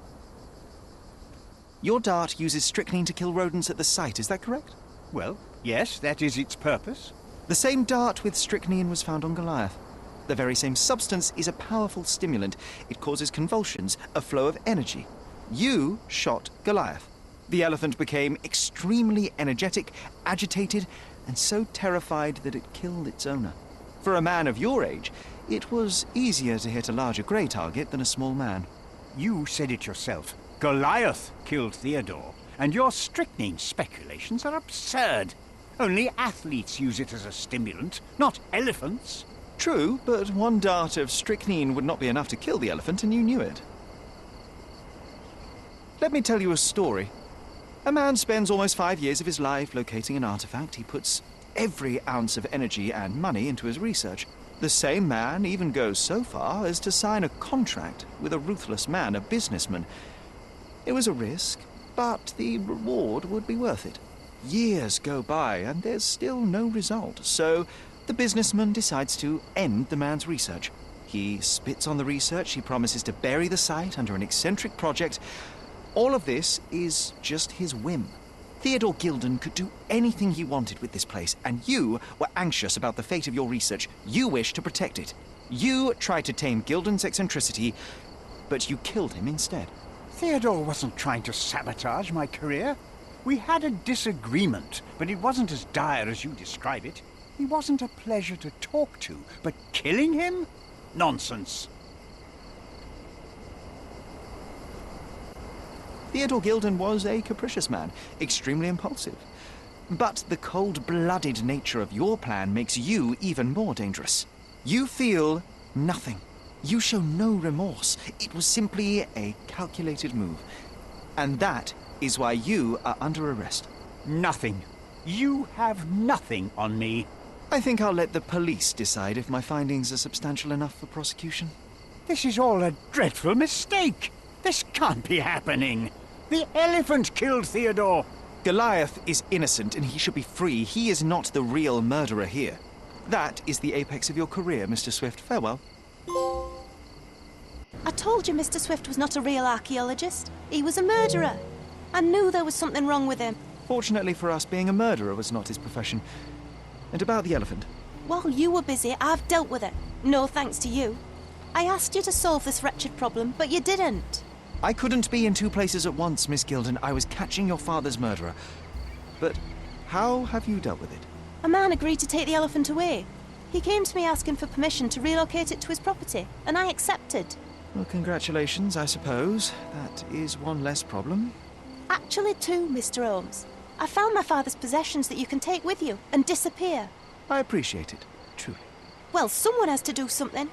Speaker 2: Your dart uses strychnine to kill rodents at the site, is that correct?
Speaker 6: Well, yes, that is its purpose.
Speaker 2: The same dart with strychnine was found on Goliath. The very same substance is a powerful stimulant. It causes convulsions, a flow of energy. You shot Goliath. The elephant became extremely energetic, agitated, and so terrified that it killed its owner. For a man of your age, it was easier to hit a larger grey target than a small man.
Speaker 6: You said it yourself. Goliath killed Theodore, and your strychnine speculations are absurd. Only athletes use it as a stimulant, not elephants.
Speaker 2: True, but one dart of strychnine would not be enough to kill the elephant, and you knew it. Let me tell you a story. A man spends almost 5 years of his life locating an artifact. He puts every ounce of energy and money into his research. The same man even goes so far as to sign a contract with a ruthless man, a businessman. It was a risk, but the reward would be worth it. Years go by, and there's still no result, so the businessman decides to end the man's research. He spits on the research, he promises to bury the site under an eccentric project. All of this is just his whim. Theodore Gilden could do anything he wanted with this place, and you were anxious about the fate of your research. You wished to protect it. You tried to tame Gilden's eccentricity, but you killed him instead.
Speaker 6: Theodore wasn't trying to sabotage my career. We had a disagreement, but it wasn't as dire as you describe it. He wasn't a pleasure to talk to, but killing him? Nonsense.
Speaker 2: Theodore Gilden was a capricious man, extremely impulsive. But the cold-blooded nature of your plan makes you even more dangerous. You feel nothing. You show no remorse. It was simply a calculated move. And that is why you are under arrest.
Speaker 6: Nothing. You have nothing on me.
Speaker 2: I think I'll let the police decide if my findings are substantial enough for prosecution.
Speaker 6: This is all a dreadful mistake. This can't be happening. The elephant killed Theodore.
Speaker 2: Goliath is innocent and he should be free. He is not the real murderer here. That is the apex of your career, Mr. Swift. Farewell.
Speaker 7: I told you Mr. Swift was not a real archaeologist. He was a murderer. I knew there was something wrong with him.
Speaker 2: Fortunately for us, being a murderer was not his profession. And about the elephant.
Speaker 7: While you were busy, I've dealt with it. No thanks to you. I asked you to solve this wretched problem, but you didn't.
Speaker 2: I couldn't be in two places at once, Miss Gilden. I was catching your father's murderer. But how have you dealt with it?
Speaker 7: A man agreed to take the elephant away. He came to me asking for permission to relocate it to his property, and I accepted.
Speaker 2: Well, congratulations, I suppose. That is one less problem.
Speaker 7: Actually, two, Mr. Holmes. I found my father's possessions that you can take with you and disappear.
Speaker 2: I appreciate it, truly.
Speaker 7: Well, someone has to do something.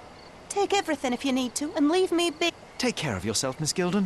Speaker 7: Take everything if you need to, and leave me be.
Speaker 2: Take care of yourself, Miss Gilden.